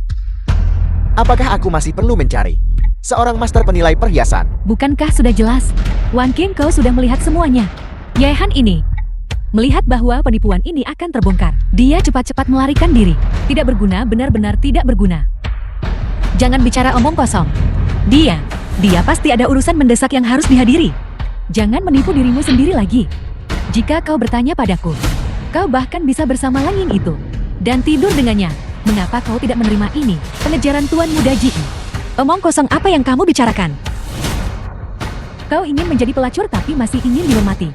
apakah aku masih perlu mencari seorang master penilai perhiasan? Bukankah sudah jelas? Wan Qing, kau sudah melihat semuanya. Yehan ini melihat bahwa penipuan ini akan terbongkar. Dia cepat-cepat melarikan diri. Tidak berguna, benar-benar tidak berguna. Jangan bicara omong kosong. Dia pasti ada urusan mendesak yang harus dihadiri. Jangan menipu dirimu sendiri lagi. Jika kau bertanya padaku, kau bahkan bisa bersama Lang Ying itu dan tidur dengannya. Mengapa kau tidak menerima ini? Pengejaran Tuan Muda Ji. Omong kosong apa yang kamu bicarakan? Kau ingin menjadi pelacur tapi masih ingin dihormati.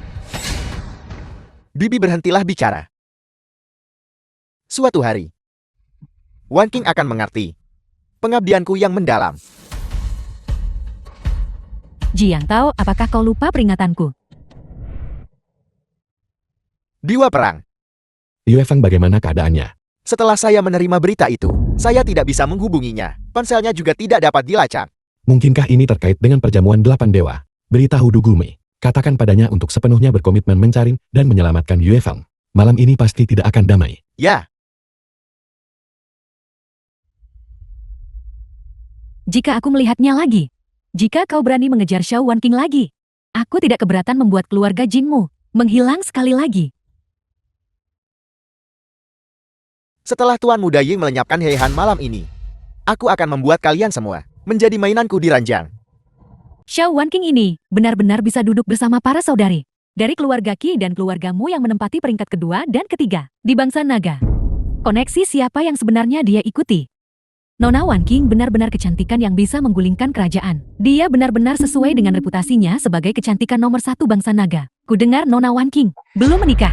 Bibi, berhentilah bicara. Suatu hari, Wan Qing akan mengerti pengabdianku yang mendalam. Jiang Tao, apakah kau lupa peringatanku? Dewa Perang, Yue Fan, bagaimana keadaannya? setelah saya menerima berita itu, saya tidak bisa menghubunginya. Ponselnya juga tidak dapat dilacak. Mungkinkah ini terkait dengan perjamuan 8 dewa? Beritahu Du Gumi. Katakan padanya untuk sepenuhnya berkomitmen mencari dan menyelamatkan Yue Fan. Malam ini pasti tidak akan damai. Ya, Jika aku melihatnya lagi, jika kau berani mengejar Xiao Wan Qing lagi, aku tidak keberatan membuat keluarga Jingmu menghilang sekali lagi. setelah Tuan Muda Ying melenyapkan Heihan malam ini, aku akan membuat kalian semua menjadi mainanku di ranjang. Xiao Wan Qing ini benar-benar bisa duduk bersama para saudari dari keluarga Qi dan keluargamu yang menempati peringkat kedua dan ketiga di bangsa naga. Koneksi siapa yang sebenarnya dia ikuti? Nona Wan Qing benar-benar kecantikan yang bisa menggulingkan kerajaan. Dia benar-benar sesuai dengan reputasinya sebagai kecantikan nomor 1 bangsa naga. Kudengar Nona Wan Qing belum menikah.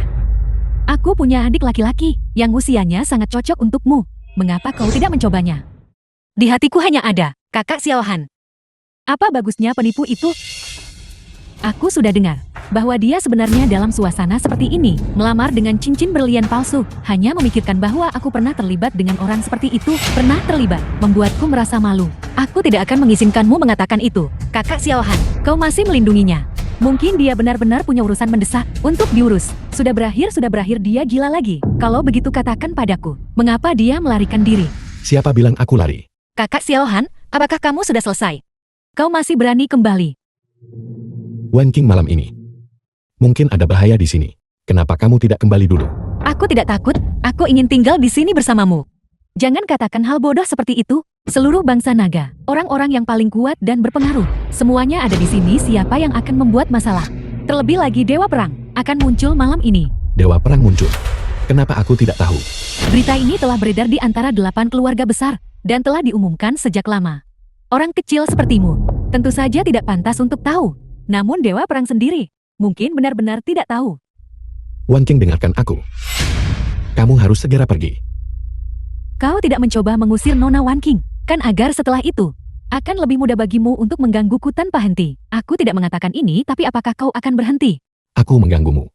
Aku punya adik laki-laki yang usianya sangat cocok untukmu. Mengapa kau tidak mencobanya? Di hatiku hanya ada kakak Xiaohan. Apa bagusnya penipu itu? Aku sudah dengar bahwa dia sebenarnya dalam suasana seperti ini, melamar dengan cincin berlian palsu, hanya memikirkan bahwa aku pernah terlibat dengan orang seperti itu, pernah terlibat, membuatku merasa malu. Aku tidak akan mengizinkanmu mengatakan itu. Kakak Xiaohan, kau masih melindunginya. Mungkin dia benar-benar punya urusan mendesak untuk diurus. Sudah berakhir dia gila lagi. Kalau begitu katakan padaku, mengapa dia melarikan diri? Siapa bilang aku lari? Kakak Xiaohan, apakah kamu sudah selesai? Kau masih berani kembali? Wan Qing, malam ini mungkin ada bahaya di sini. Kenapa kamu tidak kembali dulu? Aku tidak takut, aku ingin tinggal di sini bersamamu. Jangan katakan hal bodoh seperti itu. Seluruh bangsa naga, orang-orang yang paling kuat dan berpengaruh, semuanya ada di sini. Siapa yang akan membuat masalah? Terlebih lagi Dewa Perang akan muncul malam ini. Dewa Perang muncul. Kenapa aku tidak tahu? Berita ini telah beredar di antara 8 keluarga besar dan telah diumumkan sejak lama. Orang kecil sepertimu tentu saja tidak pantas untuk tahu. Namun Dewa Perang sendiri mungkin benar-benar tidak tahu. Wan Qing, dengarkan aku. Kamu harus segera pergi. Kau tidak mencoba mengusir Nona Wan Qing, kan agar setelah itu akan lebih mudah bagimu untuk menggangguku tanpa henti. Aku tidak mengatakan ini, tapi apakah kau akan berhenti? Aku mengganggumu.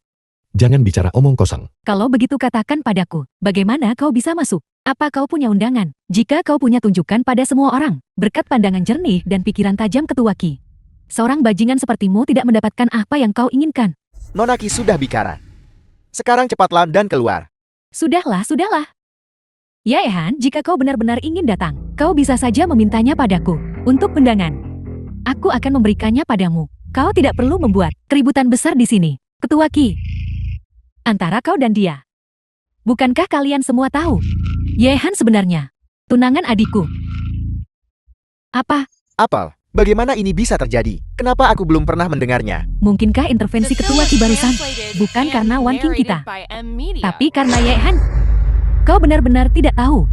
Jangan bicara omong kosong. Kalau begitu katakan padaku, bagaimana kau bisa masuk? Apa kau punya undangan? Jika kau punya, tunjukkan pada semua orang. Berkat pandangan jernih dan pikiran tajam Ketua Qi, seorang bajingan sepertimu tidak mendapatkan apa yang kau inginkan. Nona Qi sudah bicara. Sekarang cepatlah dan keluar. Sudahlah. Ya Ehan, jika kau benar-benar ingin datang, kau bisa saja memintanya padaku. Untuk undangan, aku akan memberikannya padamu. Kau tidak perlu membuat keributan besar di sini. Ketua Qi, antara kau dan dia. Bukankah kalian semua tahu? Yehan sebenarnya tunangan adikku. Apa? Apel, bagaimana ini bisa terjadi? Kenapa aku belum pernah mendengarnya? Mungkinkah intervensi Ketua Qi barusan bukan karena Wan Qing kita, tapi karena Yehan? Kau benar-benar tidak tahu.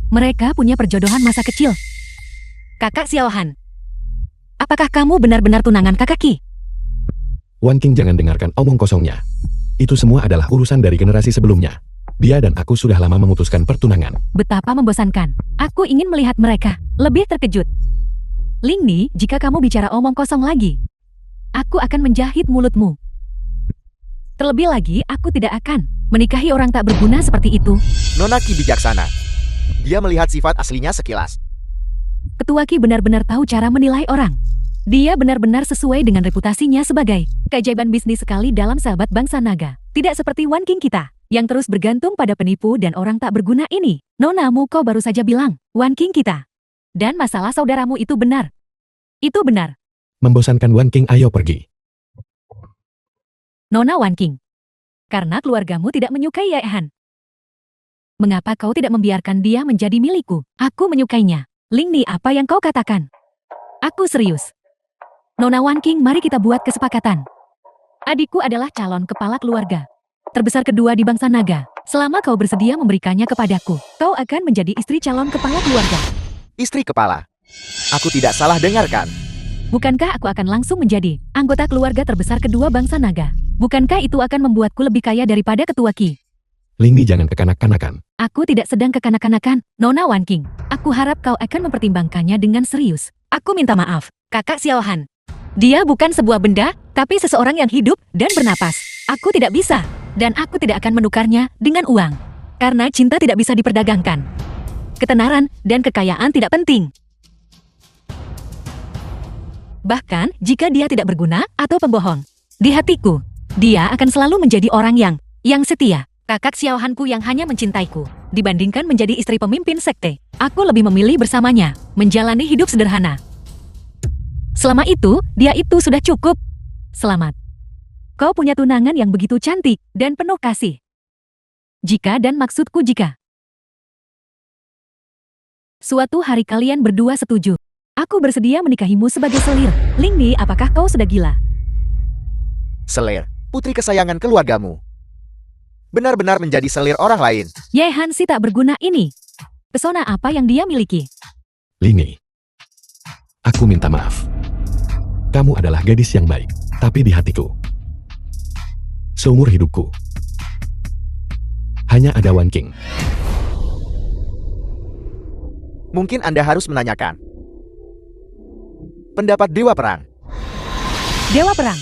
Mereka punya perjodohan masa kecil. Kakak Xiaohan, apakah kamu benar-benar tunangan kakak Qi? Wan Qing, jangan dengarkan omong kosongnya. Itu semua adalah urusan dari generasi sebelumnya. Dia dan aku sudah lama memutuskan pertunangan. Betapa membosankan. Aku ingin melihat mereka lebih terkejut. Lingni, jika kamu bicara omong kosong lagi, aku akan menjahit mulutmu. Terlebih lagi, aku tidak akan menikahi orang tak berguna seperti itu. Nona Ki bijaksana. Dia melihat sifat aslinya sekilas. Ketua Ki benar-benar tahu cara menilai orang. Dia benar-benar sesuai dengan reputasinya sebagai keajaiban bisnis sekali dalam sahabat bangsa naga. Tidak seperti Wan King kita, yang terus bergantung pada penipu dan orang tak berguna ini. Nonamu kau baru saja bilang, Wan King kita. Dan masalah saudaramu itu benar. Itu benar. Membosankan Wan King, ayo pergi. Nona Wan King. Karena keluargamu tidak menyukai Yaehan. Mengapa kau tidak membiarkan dia menjadi milikku? Aku menyukainya. Lingni, apa yang kau katakan? Aku serius. Nona Wan King, mari kita buat kesepakatan. Adikku adalah calon kepala keluarga terbesar kedua di bangsa naga. Selama kau bersedia memberikannya kepadaku, kau akan menjadi istri calon kepala keluarga. Istri kepala. Aku tidak salah dengarkan. Bukankah aku akan langsung menjadi anggota keluarga terbesar kedua bangsa naga? Bukankah itu akan membuatku lebih kaya daripada ketua Ki? Lingni, jangan kekanak-kanakan. Aku tidak sedang kekanak-kanakan, Nona Wan King. Aku harap kau akan mempertimbangkannya dengan serius. Aku minta maaf, Kakak Xiaohan. Dia bukan sebuah benda, tapi seseorang yang hidup dan bernapas. Aku tidak bisa, dan aku tidak akan menukarnya dengan uang. Karena cinta tidak bisa diperdagangkan. Ketenaran dan kekayaan tidak penting. Bahkan, jika dia tidak berguna atau pembohong. Di hatiku, dia akan selalu menjadi orang yang setia. Kakak Xiaohanku yang hanya mencintaiku. Dibandingkan menjadi istri pemimpin sekte, aku lebih memilih bersamanya, menjalani hidup sederhana. Selama itu, dia itu sudah cukup. Selamat. Kau punya tunangan yang begitu cantik dan penuh kasih. Jika dan maksudku jika. Suatu hari kalian berdua setuju. Aku bersedia menikahimu sebagai selir. Lingni, apakah kau sudah gila? Selir, putri kesayangan keluargamu. Benar-benar menjadi selir orang lain. Yaehan si tak berguna ini. Pesona apa yang dia miliki? Lingni, aku minta maaf. Kamu adalah gadis yang baik, tapi di hatiku, seumur hidupku, hanya ada Wan King. Mungkin Anda harus menanyakan pendapat Dewa Perang. Dewa Perang.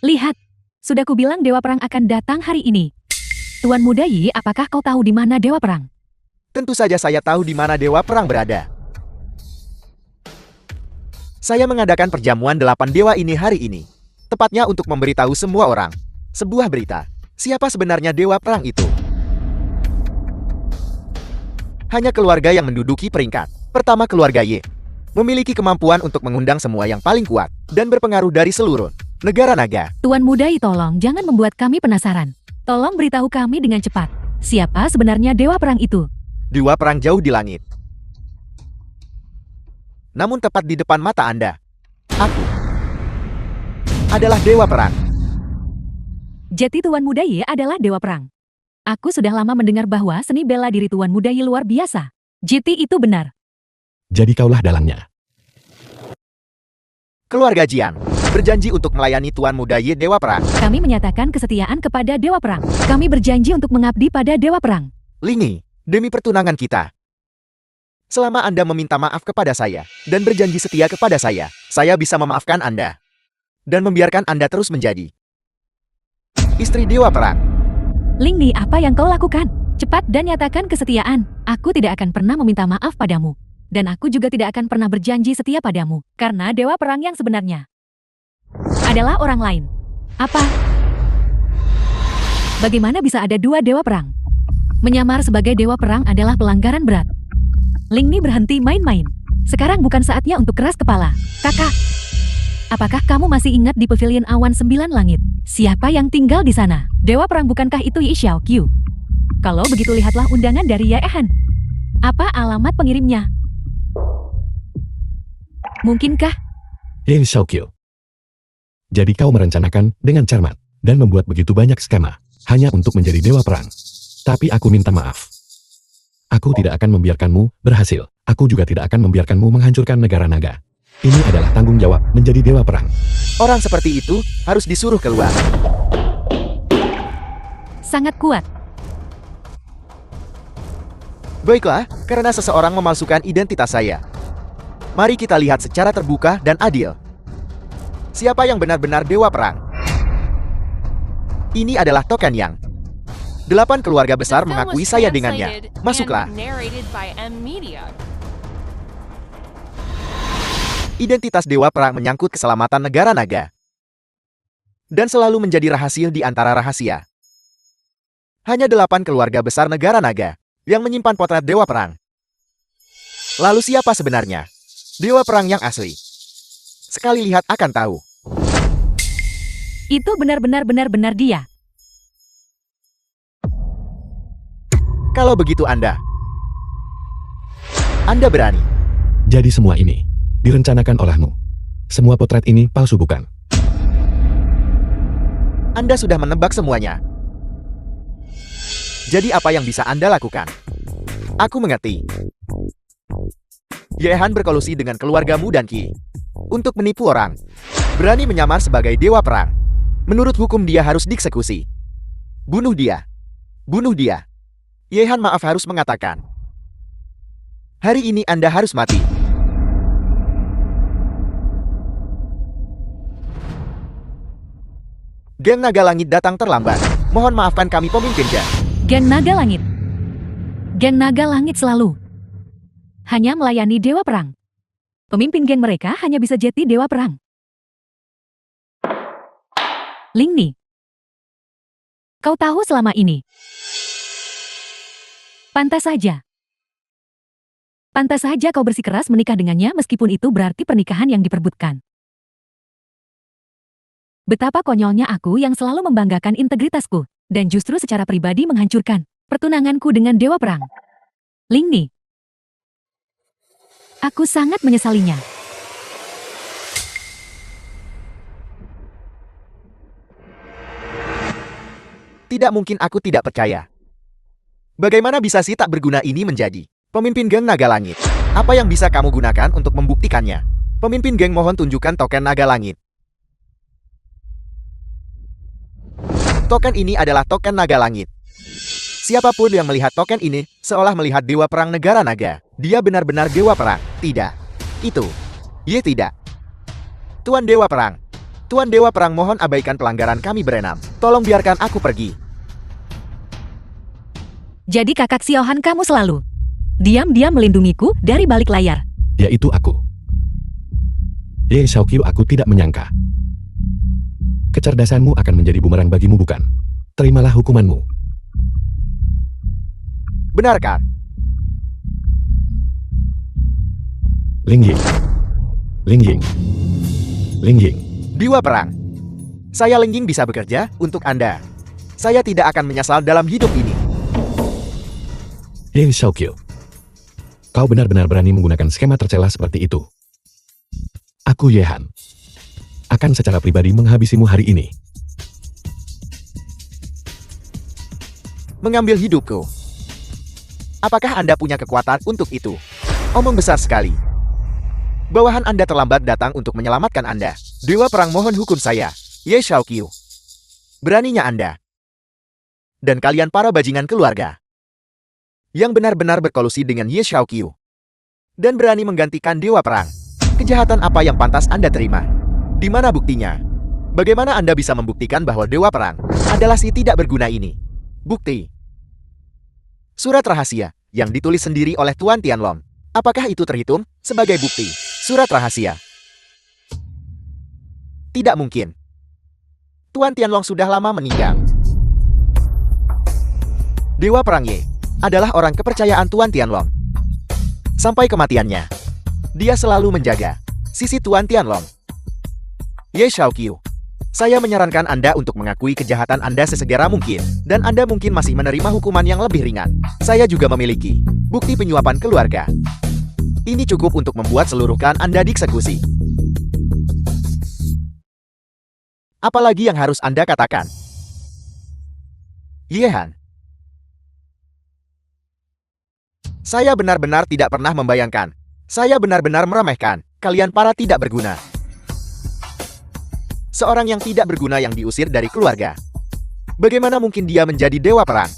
Lihat, sudah kubilang Dewa Perang akan datang hari ini. Tuan Muda Yi, apakah kau tahu di mana Dewa Perang? Tentu saja saya tahu di mana Dewa Perang berada. Saya mengadakan perjamuan 8 dewa ini hari ini. Tepatnya untuk memberitahu semua orang sebuah berita. Siapa sebenarnya Dewa Perang itu? Hanya keluarga yang menduduki peringkat pertama, keluarga Ye. Memiliki kemampuan untuk mengundang semua yang paling kuat dan berpengaruh dari seluruh negara naga. Tuan Muda Yi, tolong jangan membuat kami penasaran. Tolong beritahu kami dengan cepat. Siapa sebenarnya Dewa Perang itu? Dewa Perang jauh di langit. Namun tepat di depan mata Anda. Aku adalah Dewa Perang. Jadi Tuan Muda Yi adalah Dewa Perang. Aku sudah lama mendengar bahwa seni bela diri Tuan Muda Yi luar biasa. Jadi itu benar. Jadi kaulah dalangnya. Keluarga Jian berjanji untuk melayani Tuan Muda Yi Dewa Perang. Kami menyatakan kesetiaan kepada Dewa Perang. Kami berjanji untuk mengabdi pada Dewa Perang. Lingni, demi pertunangan kita. Selama Anda meminta maaf kepada saya dan berjanji setia kepada saya bisa memaafkan Anda. Dan membiarkan Anda terus menjadi istri Dewa Perang. Lingni, apa yang kau lakukan? Cepat dan nyatakan kesetiaan. Aku tidak akan pernah meminta maaf padamu. Dan aku juga tidak akan pernah berjanji setia padamu. Karena Dewa Perang yang sebenarnya adalah orang lain. Apa? Bagaimana bisa ada dua Dewa Perang? Menyamar sebagai Dewa Perang adalah pelanggaran berat. Lingni, berhenti main-main. Sekarang bukan saatnya untuk keras kepala. Kakak, apakah kamu masih ingat di Pavilion Awan 9 Langit? Siapa yang tinggal di sana? Dewa Perang, bukankah itu Yi Xiaoqiu? Kalau begitu lihatlah undangan dari Yaehan. Apa alamat pengirimnya? Mungkinkah? Ye Xiaoqiu. Jadi kau merencanakan dengan cermat dan membuat begitu banyak skema hanya untuk menjadi Dewa Perang. Tapi aku minta maaf. Aku tidak akan membiarkanmu berhasil. Aku juga tidak akan membiarkanmu menghancurkan negara naga. Ini adalah tanggung jawab menjadi Dewa Perang. Orang seperti itu harus disuruh keluar. Sangat kuat. Baiklah, karena seseorang memalsukan identitas saya. Mari kita lihat secara terbuka dan adil. Siapa yang benar-benar dewa perang? Ini adalah token yang 8 keluarga besar The film mengakui was saya dengannya. translated Masuklah. and narrated by M Media. Identitas dewa perang menyangkut keselamatan negara naga. Dan selalu menjadi rahasia di antara rahasia. Hanya 8 keluarga besar negara naga yang menyimpan potret dewa perang. Lalu siapa sebenarnya dewa perang yang asli? Sekali lihat akan tahu. Itu benar-benar dia. Kalau begitu Anda berani. Jadi semua ini direncanakan olehmu. Semua potret ini palsu bukan? Anda sudah menebak semuanya. Jadi apa yang bisa Anda lakukan? Aku mengerti. Yehan berkolusi dengan keluargamu dan Ki untuk menipu orang. Berani menyamar sebagai dewa perang. Menurut hukum dia harus dieksekusi. Bunuh dia. Bunuh dia. Yehan maaf harus mengatakan. Hari ini Anda harus mati. Geng Naga Langit datang terlambat. Mohon maafkan kami pemimpin Geng. Geng Naga Langit. Geng Naga Langit selalu hanya melayani dewa perang. Pemimpin geng mereka hanya bisa jadi dewa perang. Lingni, kau tahu selama ini. Pantas saja. Pantas saja kau bersikeras menikah dengannya meskipun itu berarti pernikahan yang diperbutkan. Betapa konyolnya aku yang selalu membanggakan integritasku, dan justru secara pribadi menghancurkan pertunanganku dengan dewa perang. Lingni, aku sangat menyesalinya. Tidak mungkin aku tidak percaya. Bagaimana bisa si tak berguna ini menjadi pemimpin geng Naga Langit? Apa yang bisa kamu gunakan untuk membuktikannya? Pemimpin geng mohon tunjukkan token Naga Langit. Token ini adalah token Naga Langit. Siapapun yang melihat token ini, seolah melihat dewa perang negara naga. Dia benar-benar dewa perang. Tidak. Itu. Tidak. Tuan Dewa Perang. Tuan Dewa Perang mohon abaikan pelanggaran kami berenam. Tolong biarkan aku pergi. Jadi kakak Siohan kamu selalu diam-diam melindungiku dari balik layar. Yaitu aku. Ye Xiaoqiu, aku tidak menyangka. Kecerdasanmu akan menjadi bumerang bagimu bukan? Terimalah hukumanmu. Benarkah? Lingying. Lingying. Lingying. Dewa Perang. Saya Lingying bisa bekerja untuk Anda. Saya tidak akan menyesal dalam hidup ini. Ye Xiaoqiu. Kau benar-benar berani menggunakan skema tercela seperti itu. Aku Yehan akan secara pribadi menghabisimu hari ini. Mengambil hidupku. Apakah Anda punya kekuatan untuk itu? Omong besar sekali. Bawahan Anda terlambat datang untuk menyelamatkan Anda. Dewa Perang mohon hukum saya, Ye Xiaoqiu. Beraninya Anda. Dan kalian para bajingan keluarga. Yang benar-benar berkolusi dengan Ye Xiaoqiu. Dan berani menggantikan Dewa Perang. Kejahatan apa yang pantas Anda terima? Di mana buktinya? Bagaimana Anda bisa membuktikan bahwa Dewa Perang adalah si tidak berguna ini? Bukti. Surat rahasia yang ditulis sendiri oleh Tuan Tianlong. Apakah itu terhitung sebagai bukti? Surat rahasia. Tidak mungkin. Tuan Tianlong sudah lama meninggal. Dewa Perang Ye adalah orang kepercayaan Tuan Tianlong. Sampai kematiannya, dia selalu menjaga sisi Tuan Tianlong. Ye Xiaoqiu, saya menyarankan Anda untuk mengakui kejahatan Anda sesegera mungkin, dan Anda mungkin masih menerima hukuman yang lebih ringan. Saya juga memiliki bukti penyuapan keluarga. Ini cukup untuk membuat seluruh klan Anda dieksekusi. Apalagi yang harus Anda katakan? Yehan. Saya benar-benar tidak pernah membayangkan. Saya benar-benar meremehkan kalian para tidak berguna. Seorang yang tidak berguna yang diusir dari keluarga. Bagaimana mungkin dia menjadi dewa perang?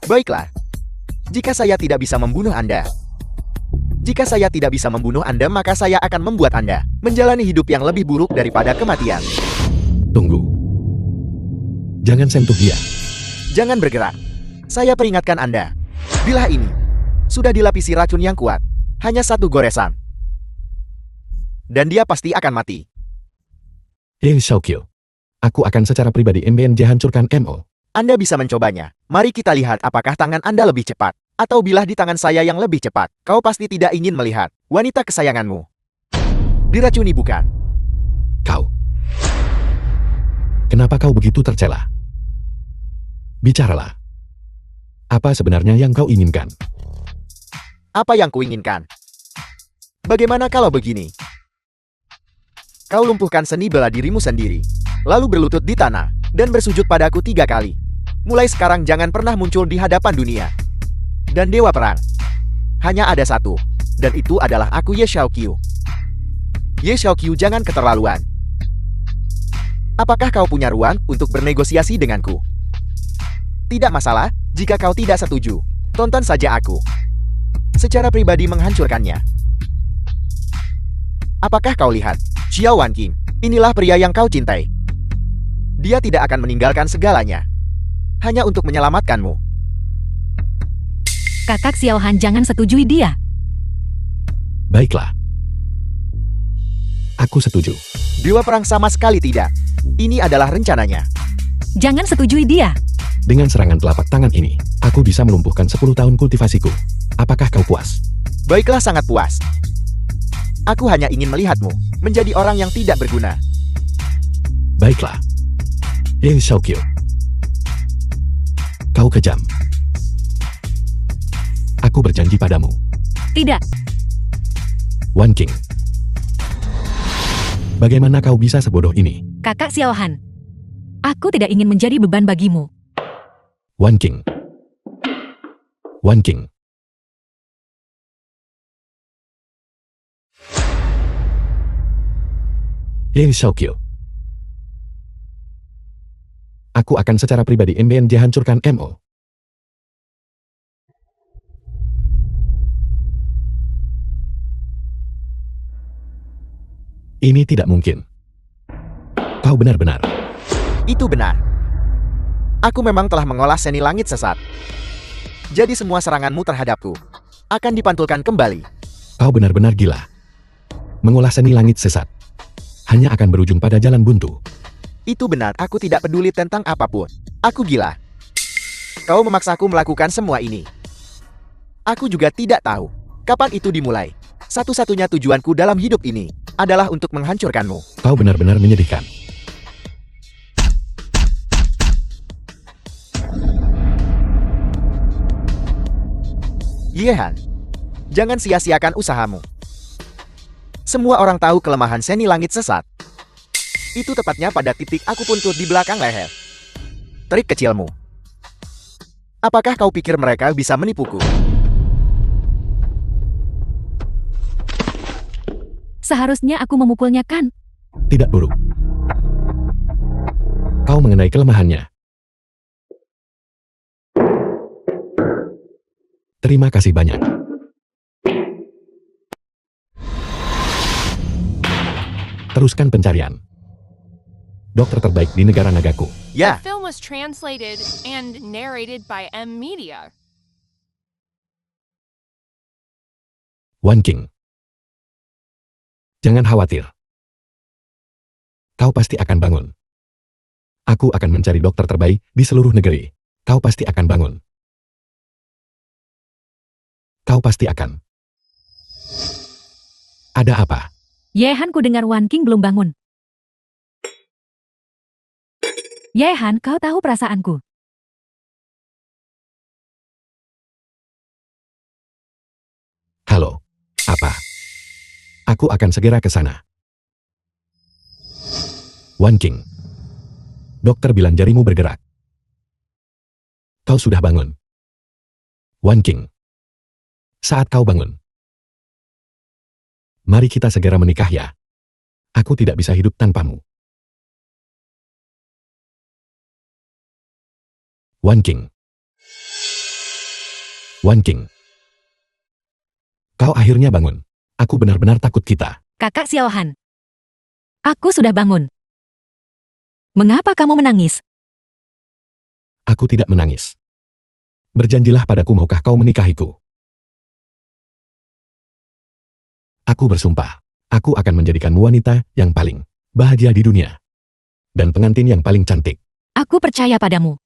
Baiklah. Jika saya tidak bisa membunuh Anda, maka saya akan membuat Anda menjalani hidup yang lebih buruk daripada kematian. Tunggu. Jangan sentuh dia. Jangan bergerak. Saya peringatkan Anda. Bilah ini sudah dilapisi racun yang kuat. Hanya satu goresan. Dan dia pasti akan mati. Ye Xiaoqiu. Aku akan secara pribadi MBNJ hancurkan MO. Anda bisa mencobanya. Mari kita lihat apakah tangan Anda lebih cepat. Atau bilah di tangan saya yang lebih cepat. Kau pasti tidak ingin melihat wanita kesayanganmu diracuni, bukan? Kau. Kenapa kau begitu tercela? Bicaralah. Apa sebenarnya yang kau inginkan? Apa yang kuinginkan? Bagaimana kalau begini? Kau lumpuhkan seni bela dirimu sendiri, lalu berlutut di tanah, dan bersujud padaku 3 kali. Mulai sekarang jangan pernah muncul di hadapan dunia. Dan Dewa Perang. Hanya ada satu, dan itu adalah aku, Ye Xiaoqiu. Ye Xiaoqiu, jangan keterlaluan. Apakah kau punya ruang untuk bernegosiasi denganku? Tidak masalah, jika kau tidak setuju. Tonton saja aku secara pribadi menghancurkannya. Apakah kau lihat? Xiao Wanqing, inilah pria yang kau cintai. Dia tidak akan meninggalkan segalanya hanya untuk menyelamatkanmu. Kakak Xiaohan, jangan setujui dia. Baiklah. Aku setuju. Dewa Perang sama sekali tidak. Ini adalah rencananya. Jangan setujui dia. Dengan serangan telapak tangan ini, aku bisa melumpuhkan 10 tahun kultivasiku. Apakah kau puas? Baiklah, sangat puas. Aku hanya ingin melihatmu menjadi orang yang tidak berguna. Baiklah. Ye Xiaoqiu. Kau kejam. Aku berjanji padamu. Tidak. Wanqing. Bagaimana kau bisa sebodoh ini? Kakak Xiaohan. Aku tidak ingin menjadi beban bagimu. Wanqing. Wanqing. Ye Xiaoqiu. Aku akan secara pribadi MBNJ hancurkan MO. Ini tidak mungkin. Kau benar-benar. Itu benar. Aku memang telah mengolah seni langit sesat. Jadi semua seranganmu terhadapku akan dipantulkan kembali. Kau benar-benar gila. Mengolah seni langit sesat hanya akan berujung pada jalan buntu. Itu benar, aku tidak peduli tentang apapun. Aku gila. Kau memaksaku melakukan semua ini. Aku juga tidak tahu kapan itu dimulai. Satu-satunya tujuanku dalam hidup ini adalah untuk menghancurkanmu. Kau benar-benar menyedihkan. Yehan, jangan sia-siakan usahamu. Semua orang tahu kelemahan seni langit sesat. Itu tepatnya pada titik akupuntur di belakang leher. Trik kecilmu. Apakah kau pikir mereka bisa menipuku? Seharusnya aku memukulnya, kan? Tidak buruk. Kau mengenai kelemahannya. Terima kasih banyak. Teruskan pencarian. Dokter terbaik di negara nagaku. Ya, The film was translated and narrated by M Media. Wanqing. Jangan khawatir. Kau pasti akan bangun. Aku akan mencari dokter terbaik di seluruh negeri. Kau pasti akan bangun. Kau pasti akan. Ada apa? Yehan, ku dengar Wanqing belum bangun. Yehan, kau tahu perasaanku. Halo. Apa? Aku akan segera ke sana. Wanqing. Dokter bilang jarimu bergerak. Kau sudah bangun. Wanqing. Saat kau bangun. Mari kita segera menikah ya. Aku tidak bisa hidup tanpamu. Wanqing. Wan King. Kau akhirnya bangun. Aku benar-benar takut kita. Kakak Xiaohan. Aku sudah bangun. Mengapa kamu menangis? Aku tidak menangis. Berjanjilah padaku, maukah kau menikahiku? Aku bersumpah. Aku akan menjadikanmu wanita yang paling bahagia di dunia. Dan pengantin yang paling cantik. Aku percaya padamu.